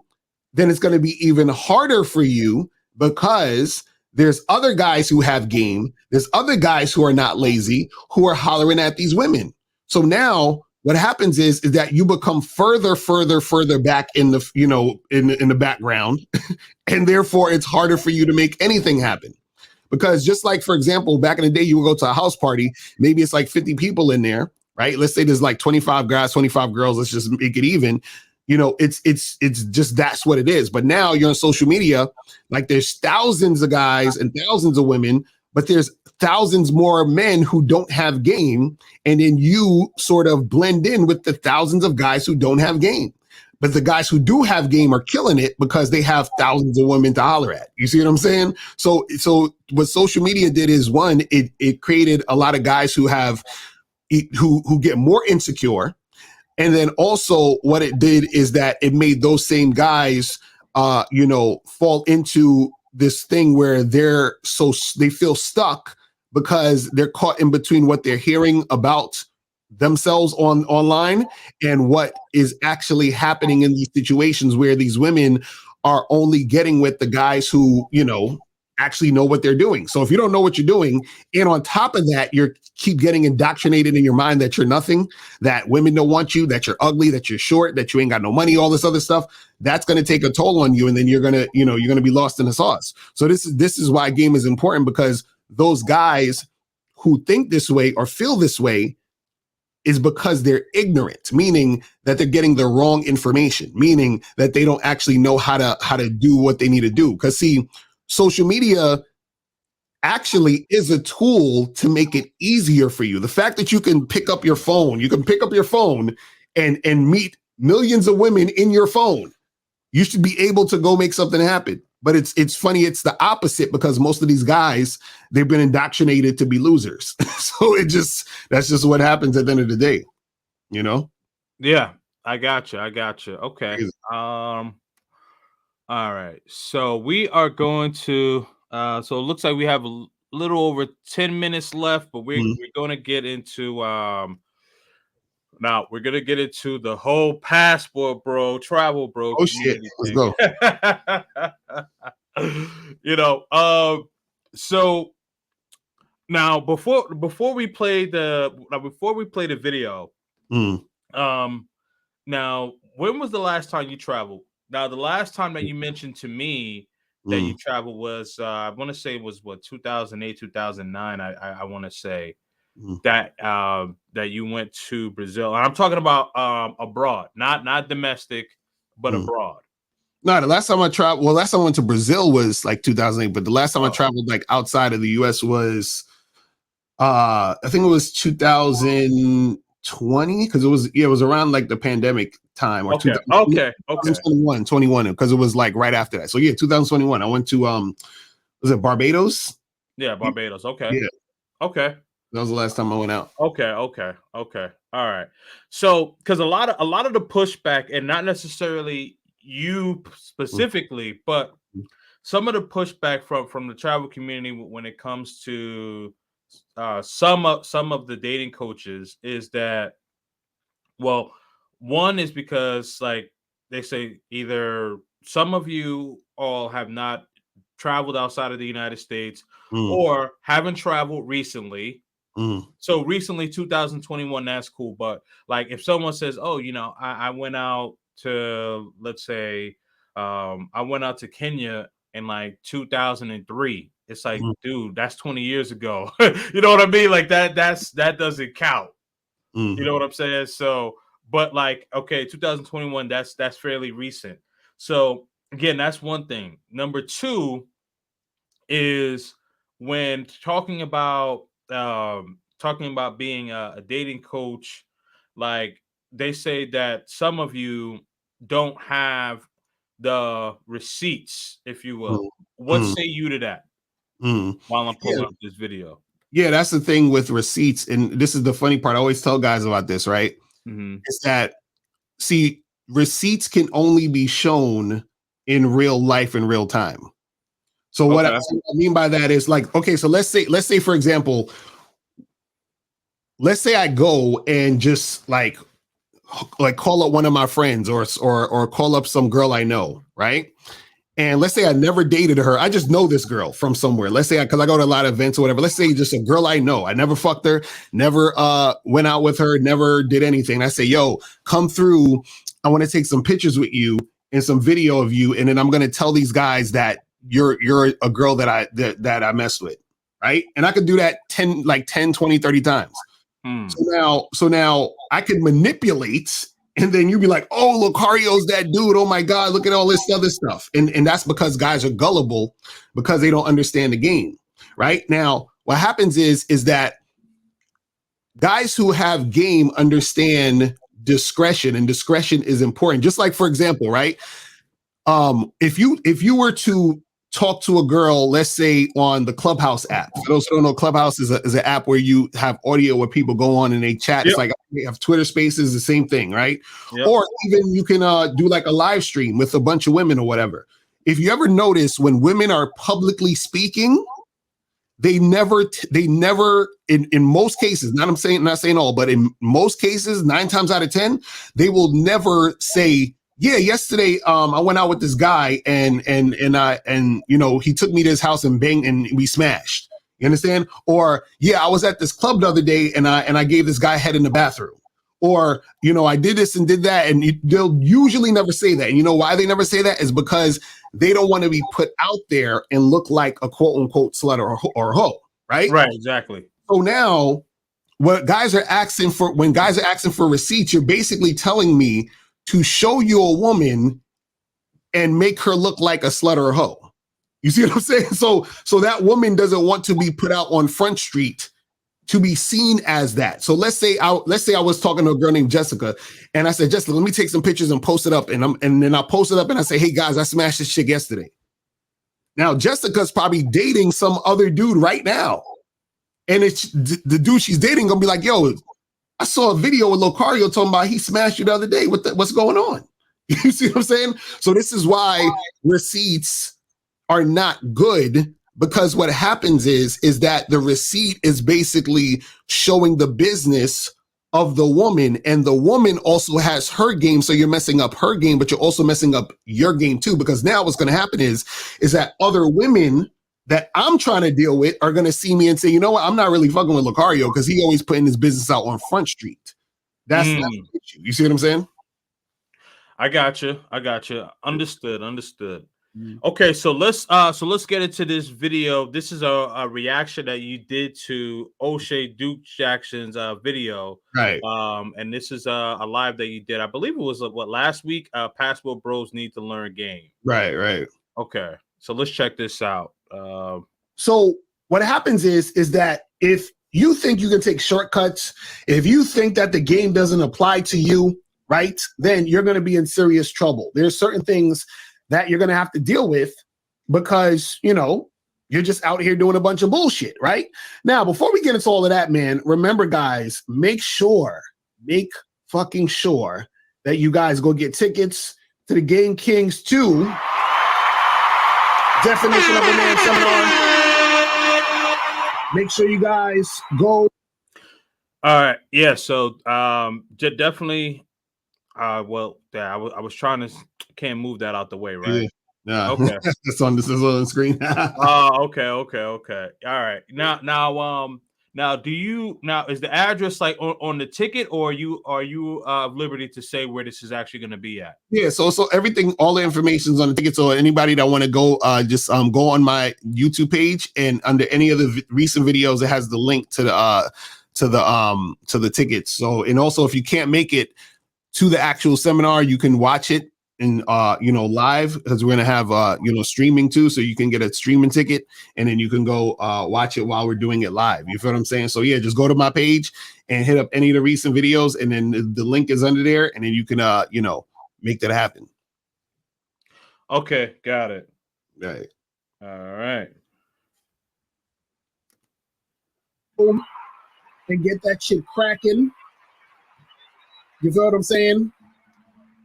then it's going to be even harder for you because there's other guys who have game. There's other guys who are not lazy, who are hollering at these women. So now what happens is that you become further back in the, in the background, and therefore it's harder for you to make anything happen. Because just like, for example, back in the day, you would go to a house party, maybe it's like 50 people in there, right? Let's say there's like 25 guys, 25 girls. Let's just make it even. It's just, that's what it is. But now you're on social media, like there's thousands of guys and thousands of women, but there's thousands more men who don't have game. And then you sort of blend in with the thousands of guys who don't have game. But the guys who do have game are killing it because they have thousands of women to holler at. You see what I'm saying? So what social media did is, one, it created a lot of guys who get more insecure. And then also what it did is that it made those same guys, fall into this thing where they feel stuck because they're caught in between what they're hearing about themselves online and what is actually happening in these situations where these women are only getting with the guys who, actually know what they're doing. So if you don't know what you're doing, and on top of that, you keep getting indoctrinated in your mind that you're nothing, that women don't want you, that you're ugly, that you're short, that you ain't got no money, all this other stuff, that's going to take a toll on you. And then you're going to be lost in the sauce. So this is why game is important, because those guys who think this way or feel this way is because they're ignorant, meaning that they're getting the wrong information, meaning that they don't actually know how to do what they need to do. Because see, social media actually is a tool to make it easier for you. The fact that you can pick up your phone and meet millions of women in your phone, you should be able to go make something happen. But it's funny. It's the opposite because most of these guys, they've been indoctrinated to be losers. So that's just what happens at the end of the day, you know? Yeah, I got you. Okay. All right. So we are going to so it looks like we have a little over 10 minutes left, but we're going to get into now we're going to get into the whole passport bro, travel bro Oh shit. Let's go. You know, so now before we play the video, now when was the last time you traveled? Now the last time that you mentioned to me that you traveled was I want to say it was what 2008 2009 I want to say that that you went to Brazil, and I'm talking about abroad, not domestic but abroad. No, the last time I traveled, last time I went to Brazil was like 2008, but the last time I traveled like outside of the US was I think it was 2020 because it was around like the pandemic time or 2021 because it was like right after that. So yeah, 2021 I went to was it Barbados? Yeah, Barbados. Okay. Yeah. Okay. That was the last time I went out. Okay. All right. So because a lot of the pushback, and not necessarily you specifically, but some of the pushback from the travel community when it comes to some of the dating coaches is that, well, one is because like they say either some of you all have not traveled outside of the United States or haven't traveled recently. So recently 2021, that's cool, but like if someone says, oh, you know, I went out to, let's say I went out to Kenya in like 2003, it's like, dude, that's 20 years ago. You know what I mean? Like that doesn't count. You know what I'm saying? So, but like, okay, 2021, that's fairly recent. So again, that's one thing. Number two is when talking about being a dating coach, like they say that some of you don't have the receipts, if you will. What say you to that? While I'm pulling up this video. Yeah, that's the thing with receipts. And this is the funny part. I always tell guys about this, right? Is that, see, receipts can only be shown in real life in real time. So what I mean by that is like, okay, so let's say, for example, let's say I go and just like call up one of my friends or call up some girl I know, right? And let's say I never dated her. I just know this girl from somewhere. Let's say, because I go to a lot of events or whatever. Let's say just a girl I know. I never fucked her, never went out with her, never did anything. I say, yo, come through. I want to take some pictures with you and some video of you. And then I'm going to tell these guys that you're a girl that I messed with, right? And I could do that 10, 20, 30 times. So now I could manipulate, and then you'd be like, oh, Lucario's that dude. Oh my God, look at all this other stuff. And that's because guys are gullible because they don't understand the game. Right now, what happens is that guys who have game understand discretion, and discretion is important. Just like, for example, right? If you were to talk to a girl, let's say on the Clubhouse app. For those who don't know, Clubhouse is an app where you have audio where people go on and they chat. It's like they have Twitter Spaces, the same thing, right? Or even you can do like a live stream with a bunch of women or whatever. If you ever notice when women are publicly speaking, they never in most cases, not saying all, but in most cases, 9 times out of 10, they will never say, yeah, yesterday I went out with this guy and you know, he took me to his house and banged and we smashed. You understand? Or yeah, I was at this club the other day and I gave this guy head in the bathroom. Or, you know, I did this and did that. And they'll usually never say that. And you know why they never say that? Is because they don't want to be put out there and look like a quote unquote slut or hoe, right? Right, exactly. So now when guys are asking for receipts, you're basically telling me to show you a woman and make her look like a slut or a hoe. You see what I'm saying? So that woman doesn't want to be put out on Front Street to be seen as that. So let's say I was talking to a girl named Jessica, and I said, Jessica, let me take some pictures and post it up. And then I post it up and I say, hey guys, I smashed this chick yesterday. Now Jessica's probably dating some other dude right now, and it's the dude she's dating gonna be like, "Yo, I saw a video with Locario talking about he smashed you the other day. What's going on?" You see what I'm saying? So this is why receipts are not good, because what happens is that the receipt is basically showing the business of the woman, and the woman also has her game. So you're messing up her game, but you're also messing up your game too, because now what's going to happen is that other women that I'm trying to deal with are going to see me and say, you know what, I'm not really fucking with Locario because he always putting his business out on Front Street. That's the issue. You see what I'm saying? I got you. Understood. Okay, so let's get into this video. This is a reaction that you did to O'Shea Duke Jackson's video, right? And this is a live that you did. I believe it was what, last week. Passport Bros Need to Learn game. Right. Okay, so let's check this out. So what happens is that if you think you can take shortcuts, if you think that the game doesn't apply to you, right, then you're going to be in serious trouble. There's certain things that you're going to have to deal with because, you know, you're just out here doing a bunch of bullshit, right? Now, before we get into all of that, man, remember, guys, make fucking sure that you guys go get tickets to the Game Kings 2 Definition of a Man seminar. Make sure you guys go. All right. Yeah. So definitely. Well, yeah, I was trying to can't move that out the way, right? Yeah. Okay. This is on the screen. Okay. All right. Now do you is the address like on the ticket, or are you liberty to say where this is actually going to be at? Yeah, so everything, all the information's on the ticket. So anybody that want to go, just go on my YouTube page, and under any of the recent videos, it has the link to the tickets. So, and also if you can't make it to the actual seminar, you can watch it in live, because we're gonna have streaming too, so you can get a streaming ticket and then you can go watch it while we're doing it live. You feel what I'm saying? So yeah, just go to my page and hit up any of the recent videos, and then the link is under there, and then you can make that happen. Okay, got it. Right. All right. Boom. And get that shit cracking. You feel what I'm saying?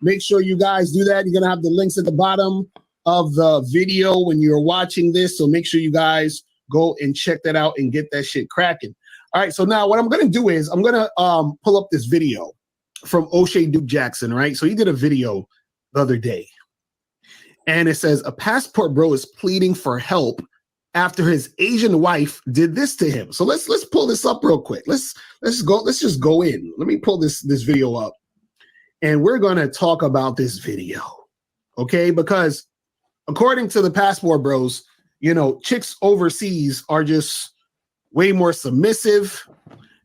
Make sure you guys do that. You're going to have the links at the bottom of the video when you're watching this. So make sure you guys go and check that out and get that shit cracking. All right. So now what I'm going to do is I'm going to pull up this video from O'Shea Duke Jackson, right? So he did a video the other day. And it says, a passport bro is pleading for help after his Asian wife did this to him. So let's pull this up real quick. Let's just go in. Let me pull this video up. And we're going to talk about this video, okay? Because according to the Passport Bros, chicks overseas are just way more submissive.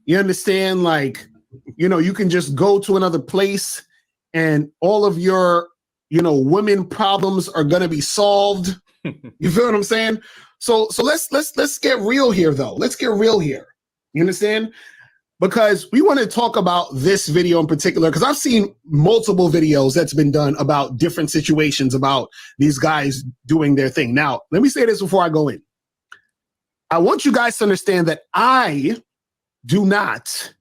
You understand? Like, you can just go to another place and all of your, women problems are going to be solved. You feel what I'm saying? So let's get real here, though. Let's get real here. You understand? Because we want to talk about this video in particular, because I've seen multiple videos that's been done about different situations about these guys doing their thing. Now, let me say this before I go in. I want you guys to understand that I do not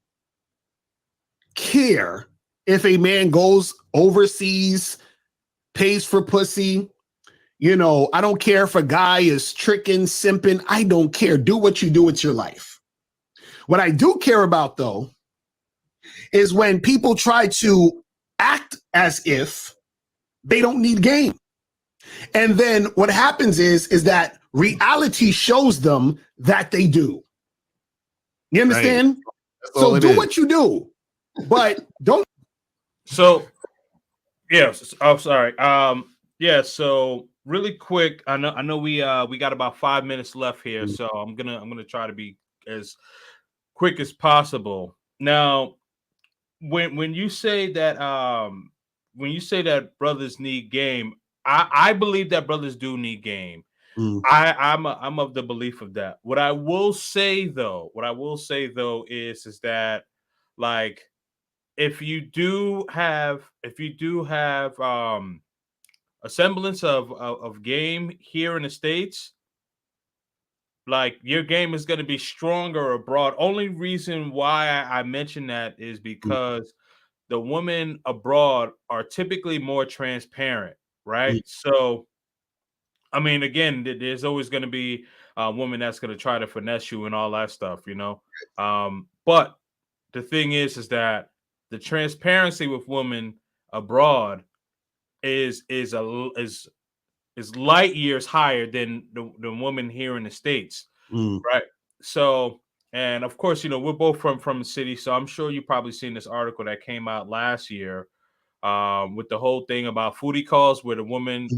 care if a man goes overseas, pays for pussy. I don't care if a guy is tricking, simping. I don't care. Do what you do with your life. What I do care about, though, is when people try to act as if they don't need game. And then what happens is that reality shows them that they do. You understand? Right. So do what you do, but don't. So, yes. I'm sorry. Yeah. So really quick, I know we got about 5 minutes left here, so I'm gonna try to be as quick as possible. Now, when you say that brothers need game, I believe that brothers do need game. I'm of the belief of that. What I will say though is that, like, if you do have a semblance of game here in the States, like your game is going to be stronger abroad. Only reason why I mention that is Mm, because the women abroad are typically more transparent, right? mm, So, I mean, again, there's always going to be a woman that's going to try to finesse you and all that stuff, you know. But the thing is that the transparency with women abroad is light years higher than the woman here in the States, mm, right? So, and of course, you know, we're both from the city, so I'm sure you probably seen this article that came out last year, with the whole thing about foodie calls, where mm.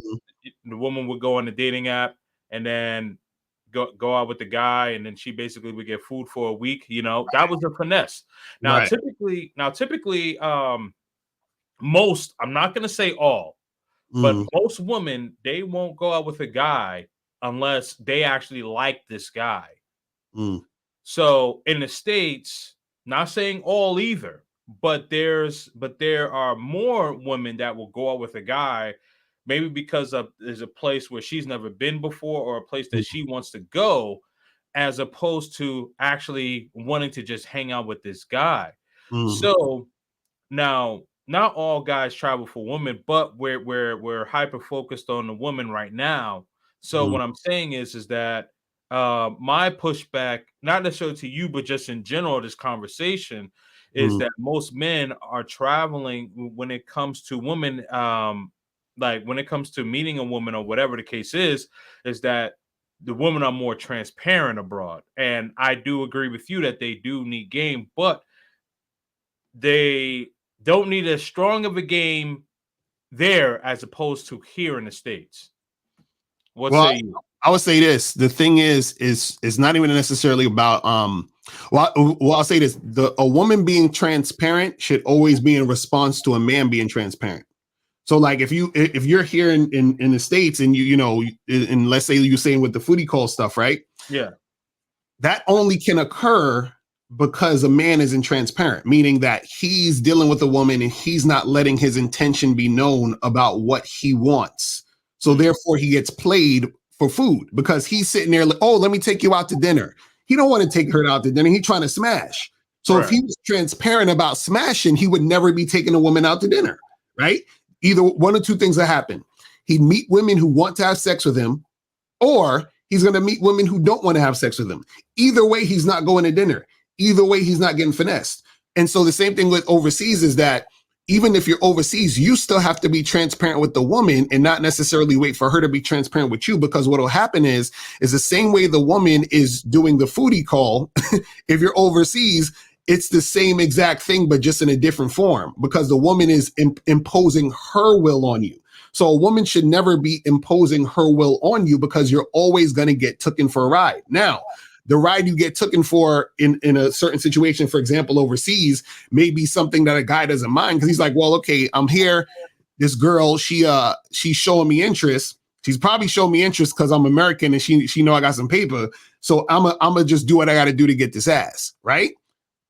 the woman would go on the dating app and then go out with the guy, and then she basically would get food for a week. You know, that was a finesse. Right. Typically, most, I'm not gonna say all, but Mm, most women, they won't go out with a guy unless they actually like this guy. mm, So in the States, not saying all either, but there are more women that will go out with a guy, maybe because of there's a place where she's never been before or a place that mm, she wants to go, as opposed to actually wanting to just hang out with this guy. mm, So now, not all guys travel for women, but we're hyper focused on the woman right now. So mm, what I'm saying is that my pushback, not necessarily to you, but just in general, this conversation is mm, that most men are traveling when it comes to women, like when it comes to meeting a woman or whatever the case is that the women are more transparent abroad. And I do agree with you that they do need game, but they don't need as strong of a game there as opposed to here in the States. What Well, say you? I would say this. The thing is not even necessarily about I'll say this. A woman being transparent should always be in response to a man being transparent. So like if you're here in the States and you know, and let's say you're saying with the foodie call stuff, right? Yeah. That only can occur because a man isn't transparent, meaning that he's dealing with a woman and he's not letting his intention be known about what he wants. So therefore he gets played for food because he's sitting there like, oh, let me take you out to dinner. He don't want to take her out to dinner. He's trying to smash. So if Right. he was transparent about smashing, he would never be taking a woman out to dinner, right? Either one or two things that happen. He'd meet women who want to have sex with him, or he's going to meet women who don't want to have sex with him. Either way, he's not going to dinner. Either way, he's not getting finessed. And so the same thing with overseas is that even if you're overseas, you still have to be transparent with the woman and not necessarily wait for her to be transparent with you, because what will happen is the same way the woman is doing the foodie call. If you're overseas, it's the same exact thing, but just in a different form, because the woman is imposing her will on you. So a woman should never be imposing her will on you, because you're always going to get taken for a ride. Now, the ride you get taken for in a certain situation, for example, overseas, may be something that a guy doesn't mind, because he's like, well, okay, I'm here. This girl, she's showing me interest. She's probably showing me interest because I'm American and she know I got some paper. So I'm a just do what I got to do to get this ass, right?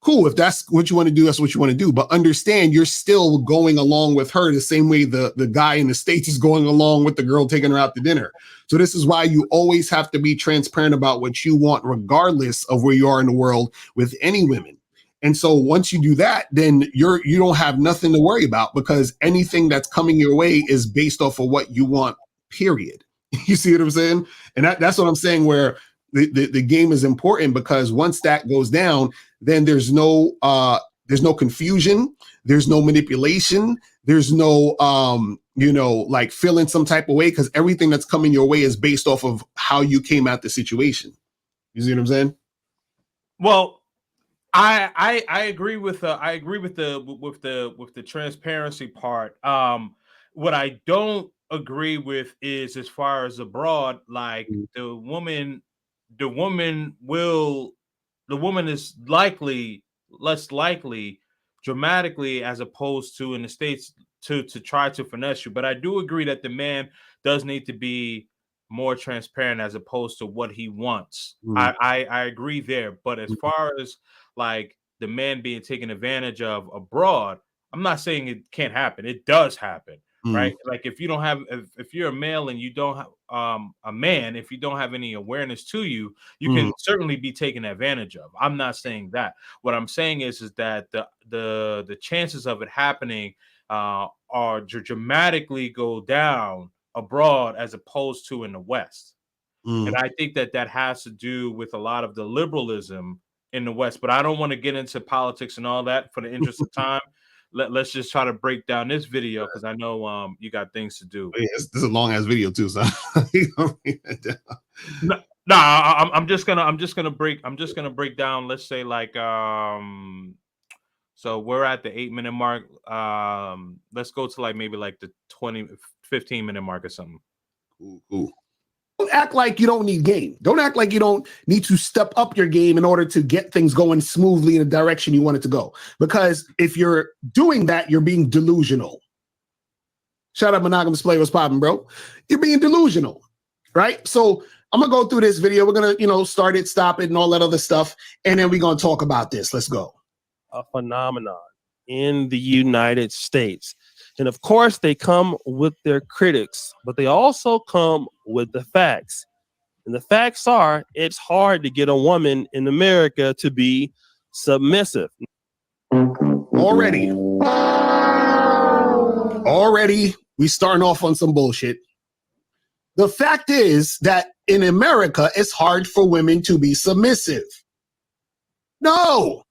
Cool. If that's what you want to do, that's what you want to do. But understand, you're still going along with her the same way the guy in the States is going along with the girl taking her out to dinner. So this is why you always have to be transparent about what you want, regardless of where you are in the world with any women. And so once you do that, then you don't have nothing to worry about, because anything that's coming your way is based off of what you want, period. You see what I'm saying? And that's what I'm saying, where the game is important, because once that goes down, then there's no confusion, there's no manipulation, there's no like feeling some type of way, because everything that's coming your way is based off of how you came at the situation. You see what I'm saying? Well, I agree with the transparency part. What I don't agree with is, as far as abroad, like the woman will the woman is less likely dramatically, as opposed to in the States, to try to finesse you. But I do agree that the man does need to be more transparent as opposed to what he wants. Mm, I agree there. But as far as like the man being taken advantage of abroad, I'm not saying it can't happen. It does happen. right? Like if you don't have, if you're a male and you don't have a man, if you don't have any awareness to you, you can certainly be taken advantage of. I'm not saying that. What I'm saying is that the chances of it happening are dramatically go down abroad as opposed to in the West. And I think that has to do with a lot of the liberalism in the West. But I don't want to get into politics and all that for the interest of time. Let's just try to break down this video because I know you got things to do. Yeah, this is a long ass video too, so No, I'm just gonna break down. Let's say like so we're at the 8-minute mark. Let's go to like maybe like the 15-minute mark or something. Cool. Don't act like you don't need game. Don't act like you don't need to step up your game in order to get things going smoothly in the direction you want it to go. Because if you're doing that, you're being delusional. Shout out Monogamous Play, what's popping, bro? You're being delusional, right? So I'm gonna go through this video. We're gonna, start it, stop it, and all that other stuff, and then we're gonna talk about this. Let's go. A phenomenon in the United States. And of course, they come with their critics, but they also come with the facts. And the facts are, it's hard to get a woman in America to be submissive. Already, we starting off on some bullshit. The fact is that in America, it's hard for women to be submissive. No.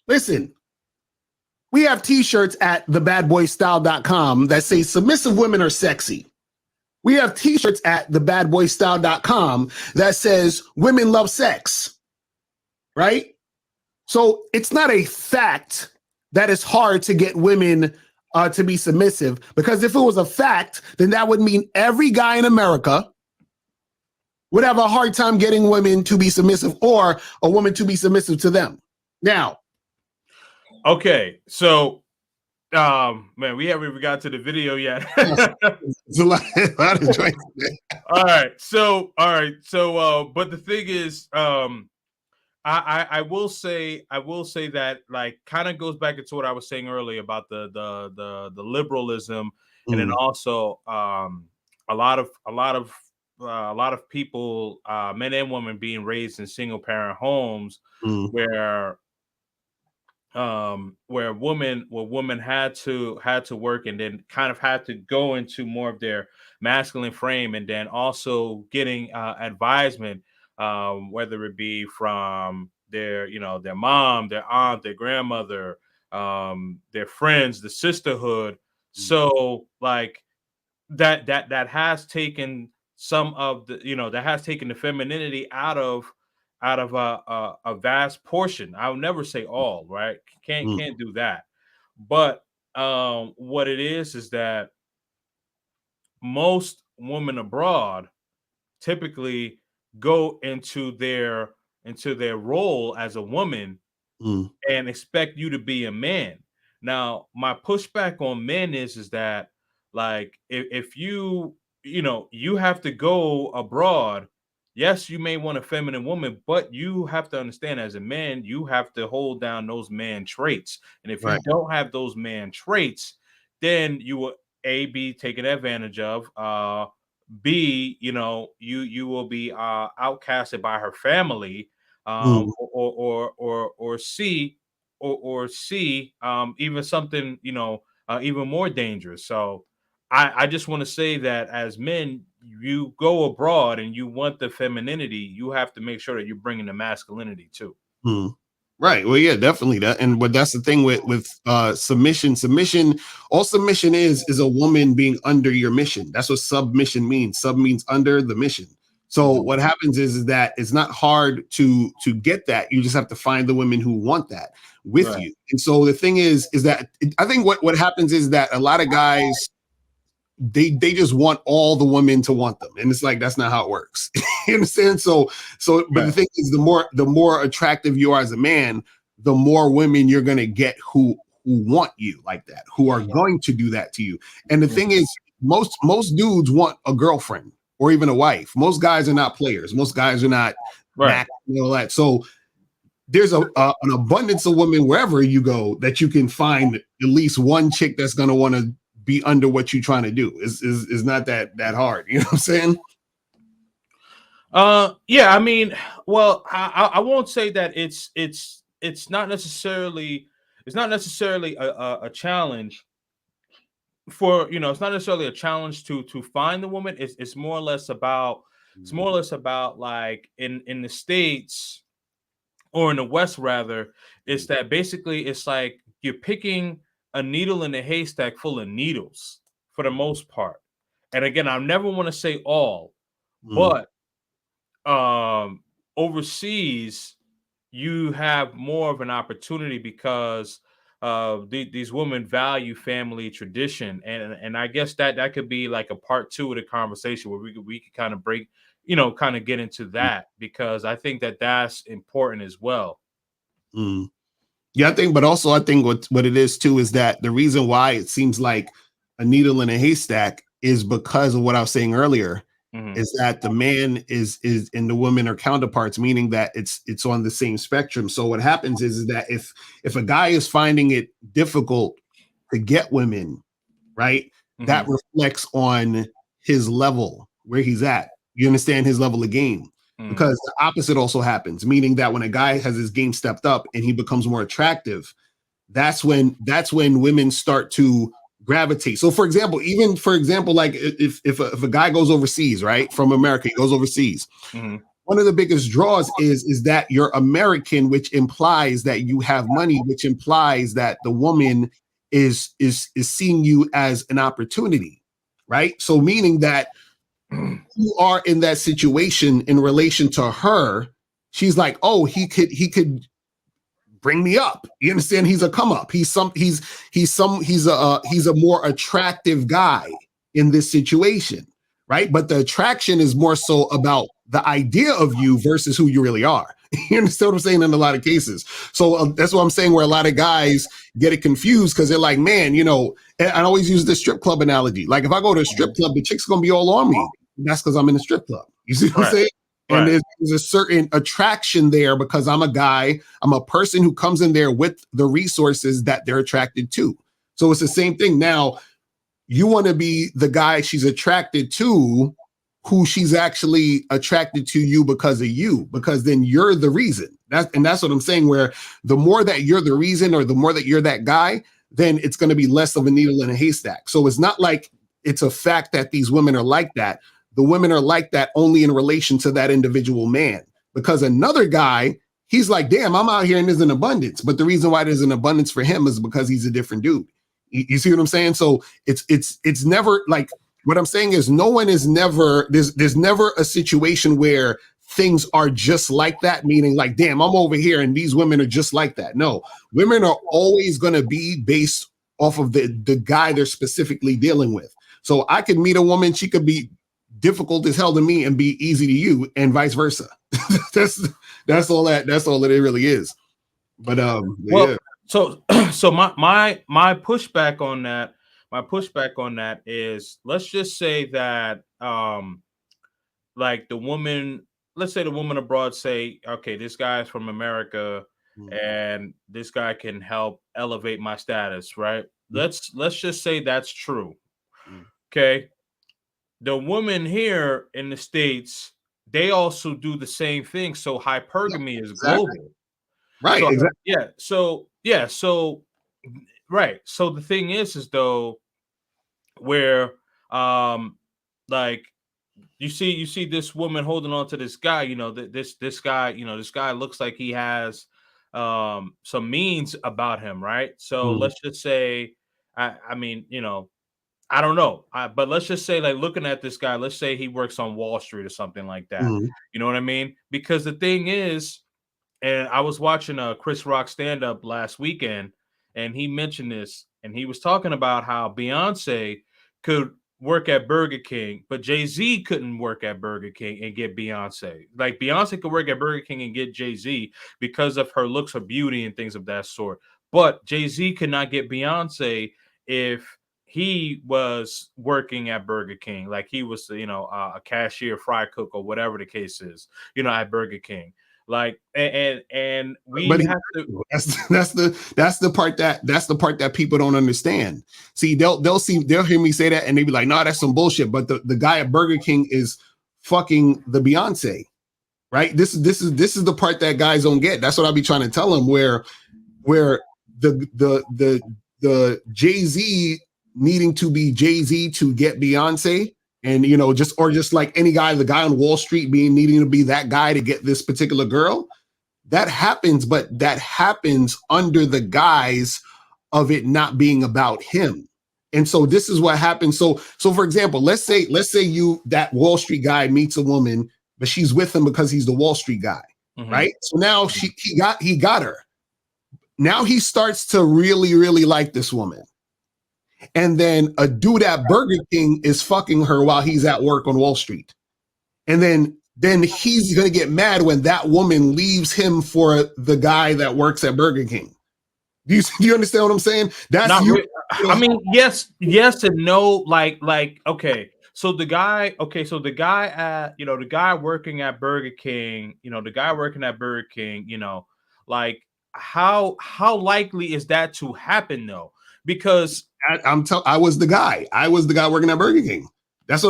Listen. We have t-shirts at thebadboystyle.com that say submissive women are sexy. We have t-shirts at thebadboystyle.com that says women love sex, right? So it's not a fact that it's hard to get women to be submissive, because if it was a fact, then that would mean every guy in America would have a hard time getting women to be submissive or a woman to be submissive to them. Now, okay, so man, we haven't even got to the video yet. It's a lot of joints. All right, so but the thing is, I will say that like kind of goes back into what I was saying earlier about the liberalism, and then also a lot of people, men and women, being raised in single parent homes where women had to work and then kind of had to go into more of their masculine frame, and then also getting advisement, whether it be from their mom, their aunt, their grandmother, their friends, the sisterhood. So like that has taken some of the, that has taken the femininity out of a vast portion. I'll never say all, right? Can't do that. But what it is that most women abroad typically go into their role as a woman and expect you to be a man. Now, my pushback on men is that like if you have to go abroad. Yes, you may want a feminine woman, but you have to understand, as a man, you have to hold down those man traits. And if you don't have those man traits, then you will be taken advantage of. B, you will be outcasted by her family, or C, even something even more dangerous. So I just want to say that as men, you go abroad and you want the femininity, you have to make sure that you're bringing the masculinity too. Right. Well, yeah, definitely that. But that's the thing with submission. All submission is a woman being under your mission. That's what submission means. Sub means under the mission. So what happens is that it's not hard to get that. You just have to find the women who want that with you. And so the thing is that I think what happens is that a lot of guys, they just want all the women to want them, and it's like that's not how it works. You understand? So but the thing is, the more attractive you are as a man, the more women you're gonna get who want you like that, who are going to do that to you. And the thing is, most dudes want a girlfriend or even a wife. Most guys are not players. Most guys are not that. So there's an abundance of women wherever you go that you can find at least one chick that's gonna want to be under what you're trying to do. Is not that hard. You know what I'm saying? Yeah, I mean, well, I won't say that it's not necessarily a challenge for, it's not necessarily a challenge to find the woman. It's more or less about like in the States, or in the West rather, is that basically it's like you're picking a needle in a haystack full of needles for the most part. And again, I never want to say all, but overseas you have more of an opportunity because these women value family tradition, and I guess that could be like a part two of the conversation where we could kind of break, kind of get into that, because I think that that's important as well. Yeah, I think what it is too is that the reason why it seems like a needle in a haystack is because of what I was saying earlier, is that the man is and the women are counterparts, meaning that it's on the same spectrum. So what happens is that if a guy is finding it difficult to get women, right, that reflects on his level, where he's at. You understand, his level of game. Because the opposite also happens, meaning that when a guy has his game stepped up and he becomes more attractive, that's when women start to gravitate. So for example, like if a guy goes overseas, right, from America, he goes overseas. One of the biggest draws is that you're American, which implies that you have money, which implies that the woman is seeing you as an opportunity, right? So meaning that you are in that situation in relation to her, she's like, oh, he could bring me up. You understand? He's a come up. He's a more attractive guy in this situation, right? But the attraction is more so about the idea of you versus who you really are. You understand what I'm saying? In a lot of cases. So that's what I'm saying, where a lot of guys get it confused because they're like, man, and I always use the strip club analogy. Like if I go to a strip club, the chick's going to be all on me. That's because I'm in a strip club. You see what I'm saying? And there's a certain attraction there because I'm a guy, I'm a person who comes in there with the resources that they're attracted to. So it's the same thing. Now, you want to be the guy she's attracted to, who she's actually attracted to you because of you, because then you're the reason. That's what I'm saying, where the more that you're the reason, or the more that you're that guy, then it's going to be less of a needle in a haystack. So it's not like it's a fact that these women are like that. The women are like that only in relation to that individual man, because another guy, he's like, damn, I'm out here and there's an abundance. But the reason why there's an abundance for him is because he's a different dude. You see what I'm saying? So it's never like, what I'm saying is there's never a situation where things are just like that, meaning like, damn, I'm over here and these women are just like that. No, women are always going to be based off of the guy they're specifically dealing with. So I could meet a woman, she could be difficult as hell to me and be easy to you, and vice versa. that's all that it really is. But yeah. So my pushback on that is, let's just say that like let's say the woman abroad say, okay, this guy is from America and this guy can help elevate my status, right? Let's just say that's true. Okay. The women here in the States, they also do the same thing. So hypergamy is global. Right. So, exactly. So right. So the thing is though, where like you see this woman holding on to this guy, this guy looks like he has some means about him, right? So let's just say, I mean, I don't know. But let's just say, like, looking at this guy, let's say he works on Wall Street or something like that. You know what I mean? Because the thing is, and I was watching Chris Rock stand up last weekend, and he mentioned this, and he was talking about how Beyonce could work at Burger King, but Jay-Z couldn't work at Burger King and get Beyonce. Like Beyonce could work at Burger King and get Jay-Z because of her looks, her beauty, and things of that sort. But Jay-Z could not get Beyonce if he was working at Burger King, like he was, a cashier, fry cook, or whatever the case is, at Burger King. Like, and we But have to. that's the part that people don't understand. See, they'll hear me say that and they be like, "No, that's some bullshit." But the guy at Burger King is fucking the Beyonce, right? This is the part that guys don't get. That's what I'll be trying to tell them. Where the Jay-Z needing to be Jay-Z to get Beyonce, and just like any guy, the guy on Wall Street needing to be that guy to get this particular girl. That happens, but that happens under the guise of it not being about him. And so this is what happens. So for example, let's say that Wall Street guy meets a woman, but she's with him because he's the Wall Street guy, right? So now he got her. Now he starts to really, really like this woman. And then a dude at Burger King is fucking her while he's at work on Wall Street. And then he's going to get mad when that woman leaves him for the guy that works at Burger King. Do you understand what I'm saying? That's Not you. really. I mean, yes and no. Like, okay. So the guy at, the guy working at Burger King, like how likely is that to happen though? Because I was the guy working at Burger King. That's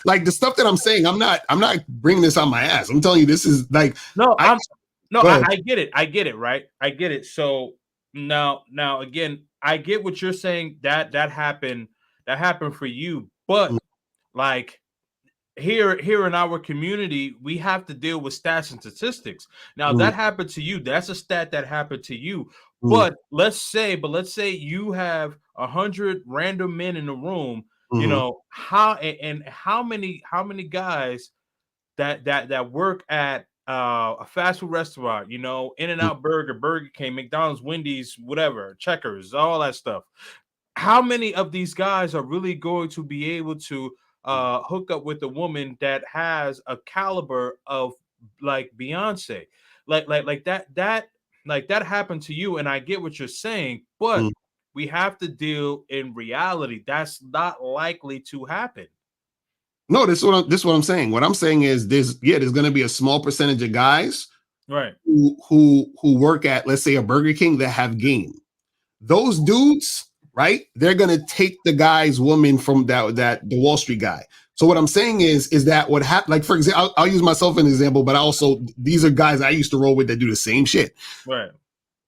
like the stuff that I'm saying. I'm not bringing this on my ass. I'm telling you, this is like, I get it. I get it. Right. I get it. So now again, I get what you're saying, that happened for you, but like here in our community, we have to deal with stats and statistics. Now that happened to you. That's a stat that happened to you. But let's say you have 100 random men in the room. How many guys that work at a fast food restaurant, In-N-Out Burger, Burger King, McDonald's, Wendy's, whatever, Checkers, all that stuff. How many of these guys are really going to be able to hook up with a woman that has a caliber of like Beyonce, like that happened to you? And I get what you're saying, but we have to deal in reality. That's not likely to happen. No, this is what I'm saying. What I'm saying is there's going to be a small percentage of guys, right, who work at, let's say, a Burger King that have game. Those dudes, right? They're going to take the guy's woman from the Wall Street guy. So what I'm saying is that what happened, like, for example, I'll use myself as an example, but these are guys I used to roll with that do the same shit. Right.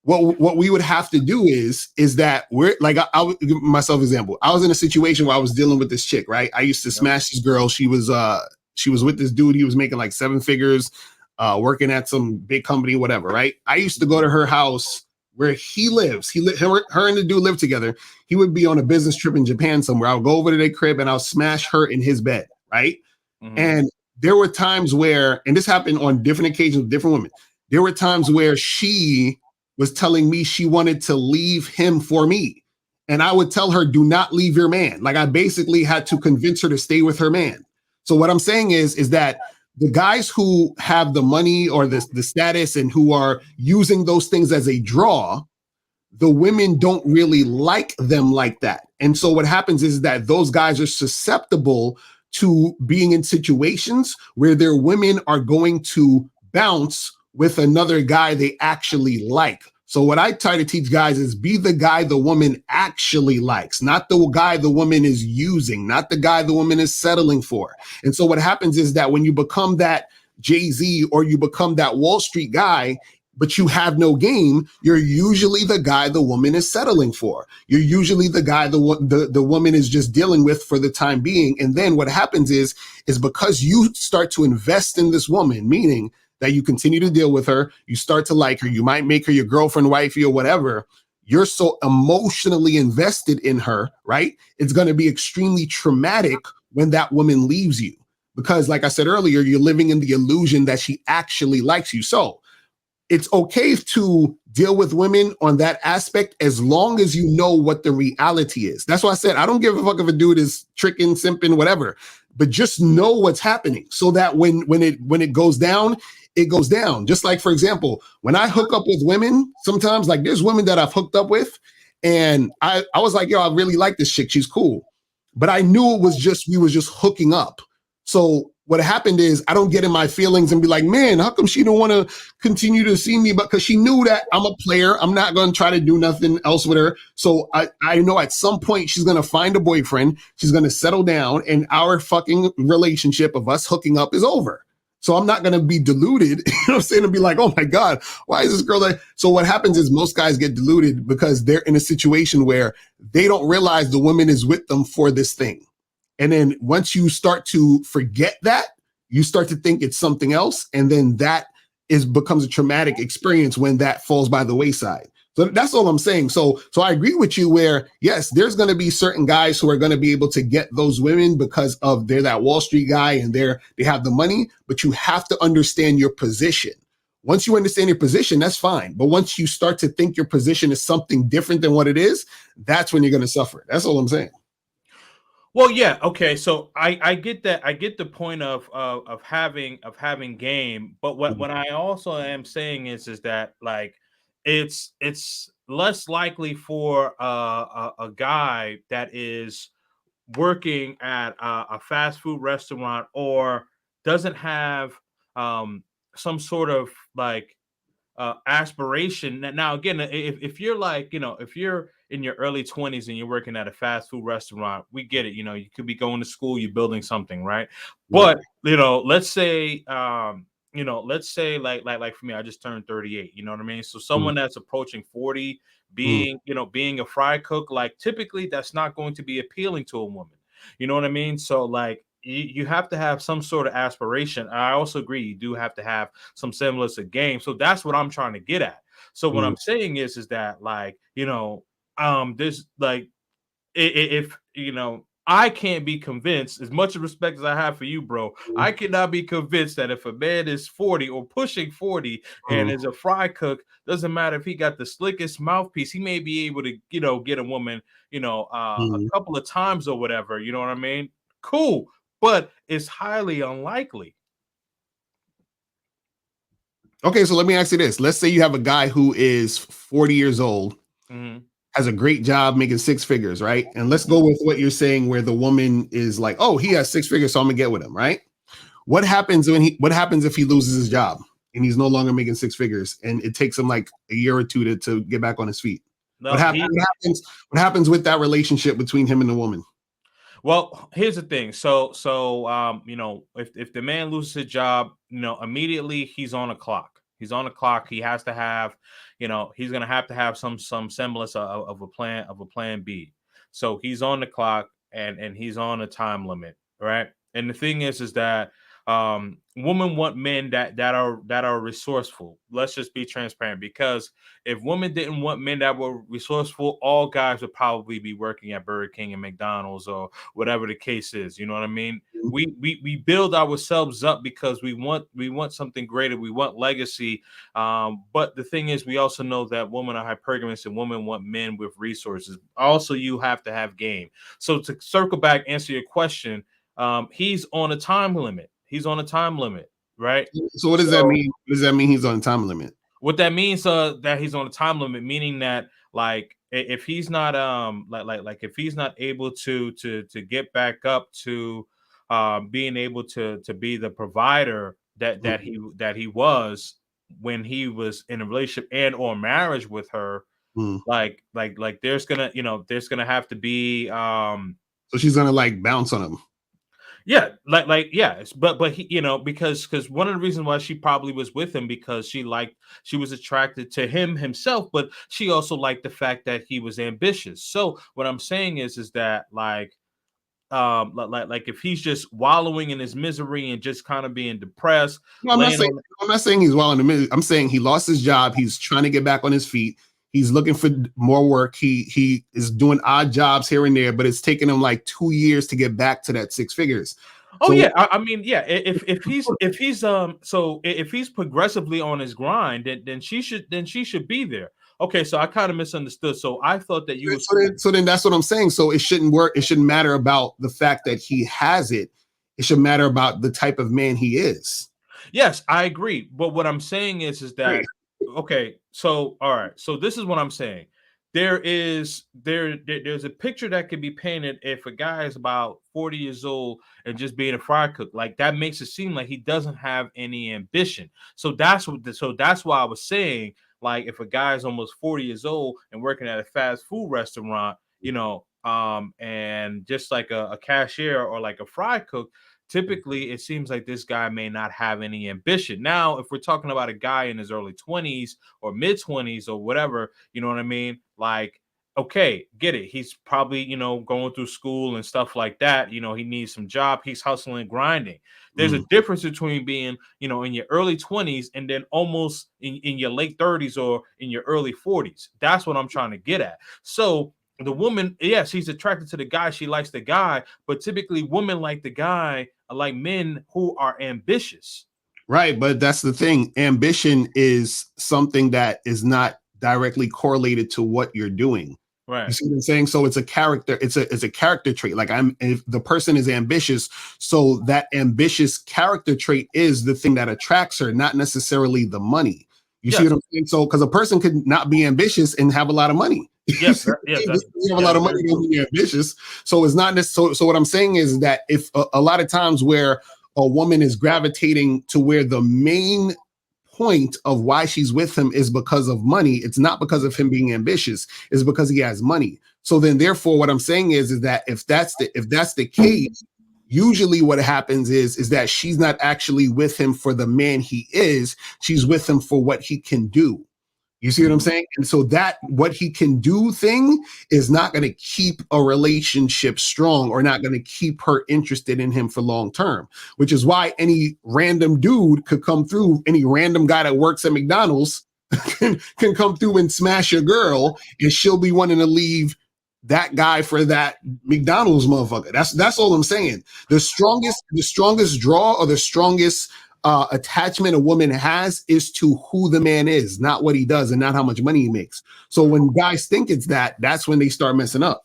What we would have to do is that we're like, I'll give myself an example. I was in a situation where I was dealing with this chick, right? I used to smash this girl. She was with this dude. He was making like 7 figures, working at some big company, whatever, right? I used to go to her house where he lives. Her and the dude live together. He would be on a business trip in Japan somewhere. I'll go over to their crib and I'll smash her in his bed, right? And there were times where, and this happened on different occasions with different women, there were times where she was telling me she wanted to leave him for me. And I would tell her, do not leave your man. Like, I basically had to convince her to stay with her man. So what I'm saying is that the guys who have the money or the status and who are using those things as a draw, the women don't really like them like that. And so what happens is that those guys are susceptible to being in situations where their women are going to bounce with another guy they actually like. So what I try to teach guys is be the guy the woman actually likes, not the guy the woman is using, not the guy the woman is settling for. And so what happens is that when you become that Jay-Z or you become that Wall Street guy, but you have no game, you're usually the guy the woman is settling for. You're usually the guy the woman is just dealing with for the time being. And then what happens is because you start to invest in this woman, meaning that you continue to deal with her, you start to like her, you might make her your girlfriend, wifey, or whatever. You're so emotionally invested in her, right? It's going to be extremely traumatic when that woman leaves you. Because like I said earlier, you're living in the illusion that she actually likes you. So it's okay to deal with women on that aspect as long as you know what the reality is. That's why I said I don't give a fuck if a dude is tricking, simping, whatever, but just know what's happening so that when it goes down, it goes down. Just like, for example, when I hook up with women, sometimes like there's women that I've hooked up with and I was like, yo, I really like this chick. She's cool. But I knew we was just hooking up. So what happened is I don't get in my feelings and be like, man, how come she don't want to continue to see me? But because she knew that I'm a player, I'm not going to try to do nothing else with her. So I know at some point she's going to find a boyfriend. She's going to settle down, and our fucking relationship of us hooking up is over. So I'm not going to be deluded, you know what I'm saying, to be like, oh my God, why is this girl like? So what happens is most guys get deluded because they're in a situation where they don't realize the woman is with them for this thing. And then once you start to forget that, you start to think it's something else. And then that becomes a traumatic experience when that falls by the wayside. So that's all I'm saying. So I agree with you where, yes, there's going to be certain guys who are going to be able to get those women because of they're that Wall Street guy and they have the money, but you have to understand your position. Once you understand your position, that's fine. But once you start to think your position is something different than what it is, that's when you're going to suffer. That's all I'm saying. Well, yeah, okay. So I get that. I get the point of having game, but what I also am saying is that like it's less likely for a guy that is working at a fast food restaurant or doesn't have some sort of like aspiration. Now, again, if you're like, if you're in your early 20s and you're working at a fast food restaurant, we get it. You could be going to school, you're building something, right? But let's say, let's say like for me, I just turned 38. You know what I mean? So someone that's approaching 40, being a fry cook, like typically that's not going to be appealing to a woman. You know what I mean? So like you have to have some sort of aspiration. I also agree you do have to have some semblance of game. So that's what I'm trying to get at. So what I'm saying is that like, there's like if I can't be convinced, as much respect as I have for you, bro, I cannot be convinced that if a man is 40 or pushing 40 and is a fry cook, doesn't matter if he got the slickest mouthpiece, he may be able to, get a woman, a couple of times or whatever, you know what I mean? Cool, but it's highly unlikely. Okay, so let me ask you this. Let's say you have a guy who is 40 years old, has a great job making six figures, right? And let's go with what you're saying where the woman is like, oh, he has six figures, so I'm gonna get with him, right? What happens if he loses his job and he's no longer making six figures and it takes him like a year or two to get back on his feet? No, what happens with that relationship between him and the woman? Well, here's the thing. So if the man loses his job, immediately he's on a clock. He's on a clock. He has to have, he's gonna have to have some semblance of a plan B. So he's on the clock and he's on a time limit, right? And the thing is that women want men that are resourceful. Let's just be transparent, because if women didn't want men that were resourceful, all guys would probably be working at Burger King and McDonald's or whatever the case is. You know what I mean? We build ourselves up because we want something greater. We want legacy. But the thing is, we also know that women are hypergamous and women want men with resources. Also, you have to have game. So to circle back, answer your question, he's on a time limit. He's on a time limit, right? So what does that mean? What does that mean he's on a time limit? What that means that he's on a time limit, meaning that like if he's not like if he's not able to get back up to being able to be the provider that he was when he was in a relationship and or marriage with her, like there's gonna have to be so she's gonna like bounce on him. Yeah, yes, but he, because one of the reasons why she probably was with him because she was attracted to him himself, but she also liked the fact that he was ambitious. So what I'm saying is that like if he's just wallowing in his misery and just kind of being depressed. No, I'm not saying he's wallowing in misery. I'm saying he lost his job. He's trying to get back on his feet. He's looking for more work. He is doing odd jobs here and there, but it's taking him like 2 years to get back to that six figures. Oh, so, yeah, I mean, yeah. If he's progressively on his grind, then she should be there. Okay, so I kind of misunderstood. So I thought that you. So then that's what I'm saying. So it shouldn't work. It shouldn't matter about the fact that he has it. It should matter about the type of man he is. Yes, I agree. But what I'm saying is that. Okay, so all right. So this is what I'm saying. there's a picture that can be painted if a guy is about 40 years old and just being a fry cook. Like that makes it seem like he doesn't have any ambition. So that's why I was saying, like, if a guy is almost 40 years old and working at a fast food restaurant, and just like a cashier or like a fry cook, typically it seems like this guy may not have any ambition. Now, if we're talking about a guy in his early 20s or mid 20s or whatever, you know what I mean? Like, okay, get it. He's probably, going through school and stuff like that. He needs some job. He's hustling, grinding. There's a difference between being, in your early 20s and then almost in your late 30s or in your early 40s. That's what I'm trying to get at. So the woman, yeah, she's attracted to the guy. She likes the guy, but typically women like the guy, like men who are ambitious. Right, but that's the thing. Ambition is something that is not directly correlated to what you're doing. Right. You see what I'm saying? So it's a character, it's a character trait. Like if the person is ambitious, so that ambitious character trait is the thing that attracts her, not necessarily the money. You see what I'm saying? So because a person could not be ambitious and have a lot of money. Yes, you have a lot of money to be ambitious. So it's not necessarily. So what I'm saying is that if a lot of times where a woman is gravitating to where the main point of why she's with him is because of money, it's not because of him being ambitious, it's because he has money. So then therefore what I'm saying is that if that's the case, usually what happens is that she's not actually with him for the man he is, she's with him for what he can do. You see what I'm saying? And so that what he can do thing is not going to keep a relationship strong or not going to keep her interested in him for long term, which is why any random dude could come through, any random guy that works at McDonald's can come through and smash a girl and she'll be wanting to leave that guy for that McDonald's motherfucker. That's all I'm saying. The strongest draw or the strongest attachment a woman has is to who the man is, not what he does and not how much money he makes. So when guys think it's that's when they start messing up.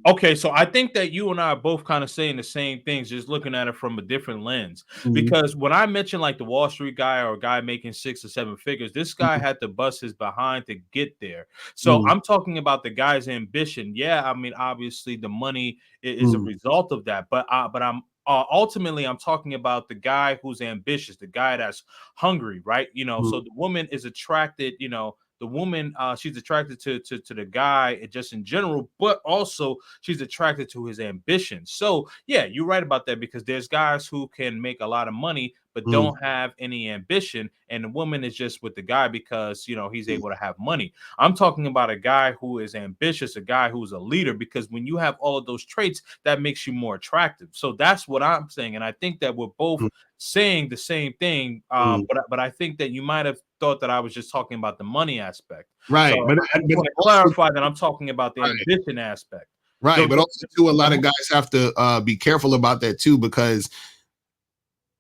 Okay, so I think that you and I are both kind of saying the same things, just looking at it from a different lens. Because when I mentioned like the Wall Street guy or a guy making 6 or 7 figures, this guy had to bust his behind to get there. So I'm talking about the guy's ambition. Yeah, I mean, obviously the money is a result of that, but I'm ultimately I'm talking about the guy who's ambitious, the guy that's hungry, right? So the woman is attracted, the woman, she's attracted to the guy just in general, but also she's attracted to his ambition. So yeah, you're right about that, because there's guys who can make a lot of money but don't have any ambition, and the woman is just with the guy because he's able to have money. I'm talking about a guy who is ambitious, a guy who's a leader, because when you have all of those traits, that makes you more attractive. So that's what I'm saying, and I think that we're both saying the same thing. But I think that you might have thought that I was just talking about the money aspect, right? So but I want to clarify that I'm talking about the ambition aspect, right? But also too, a lot of guys have to be careful about that too, because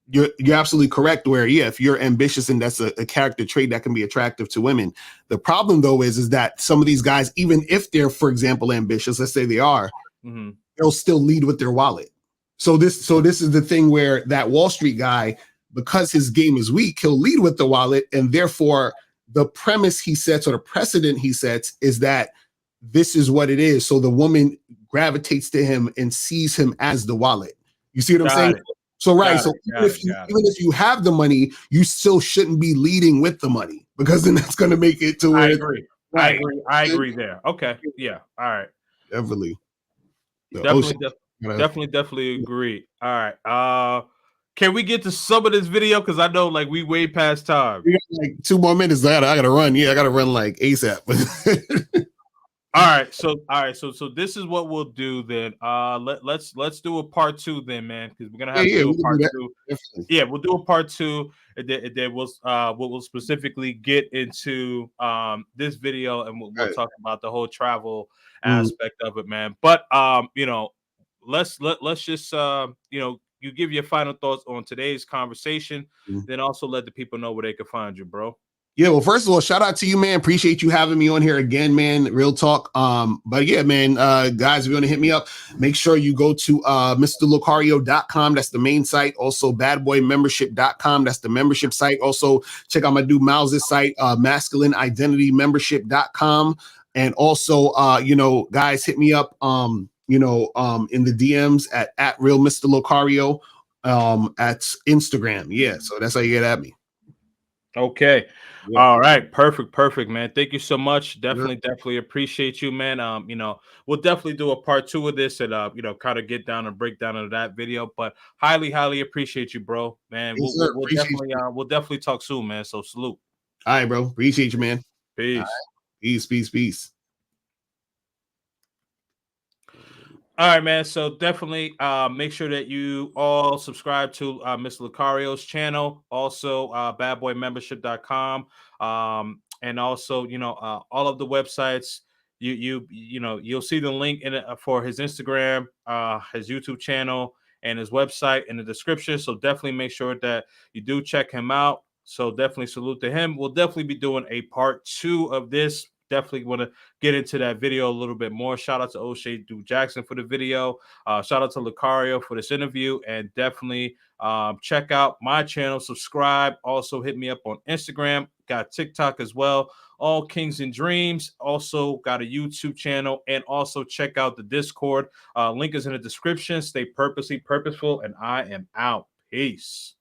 you're absolutely correct. Where if you're ambitious and that's a character trait that can be attractive to women. The problem though is that some of these guys, even if they're, for example, ambitious, let's say they are, they'll still lead with their wallet. So this is the thing where that Wall Street guy, because his game is weak, he'll lead with the wallet, and therefore the premise he sets or the precedent he sets is that this is what it is. So the woman gravitates to him and sees him as the wallet. You see what I'm saying? So even if you have the money, you still shouldn't be leading with the money, because then that's going to make it to where I agree there. Okay. Yeah. All right. Definitely agree. All right. Can we get to some of this video? Because I know like we way past time. We got like 2 more minutes. I gotta run. Yeah, I gotta run like ASAP. All right, so this is what we'll do then. Let's do a part 2 then, man, because we're gonna have to do a part 2. Yeah, we'll do a part 2. And then we'll specifically get into this video, and we'll talk about the whole travel aspect of it, man. But let's just you give your final thoughts on today's conversation, then also let the people know where they can find you, bro. Yeah, well, first of all, shout out to you, man. Appreciate you having me on here again, man. Real talk. But yeah, man, guys, if you want to hit me up, make sure you go to MrLocario.com. That's the main site. Also, badboymembership.com. That's the membership site. Also, check out my dude Miles' site, masculineidentitymembership.com. And also, you know, guys, hit me up, you know, in the DMs at real Mr. Locario, at Instagram. Yeah, so that's how you get at me. Okay. Yeah. All right. Perfect, man. Thank you so much. Yeah. Definitely appreciate you, man. You know, we'll definitely do a part 2 of this and you know, kind of get down and break down of that video. But highly appreciate you, bro. Man, Yes, sir. we'll definitely talk soon, man. So salute. All right, bro. Appreciate you, man. Peace. All right. Peace. All right, man. So definitely make sure that you all subscribe to Mr. Lucario's channel, also badboymembership.com. And also, you know, all of the websites. You know, you'll see the link in it for his Instagram, his YouTube channel, and his website in the description. So definitely make sure that you do check him out. So definitely salute to him. We'll definitely be doing a part 2 of this. Definitely want to get into that video a little bit more. Shout out to O'Shea Duke Jackson for the video. Shout out to Lucario for this interview. And definitely check out my channel. Subscribe. Also hit me up on Instagram. Got TikTok as well. All Kings and Dreams. Also got a YouTube channel. And also check out the Discord. Link is in the description. Stay purposeful. And I am out. Peace.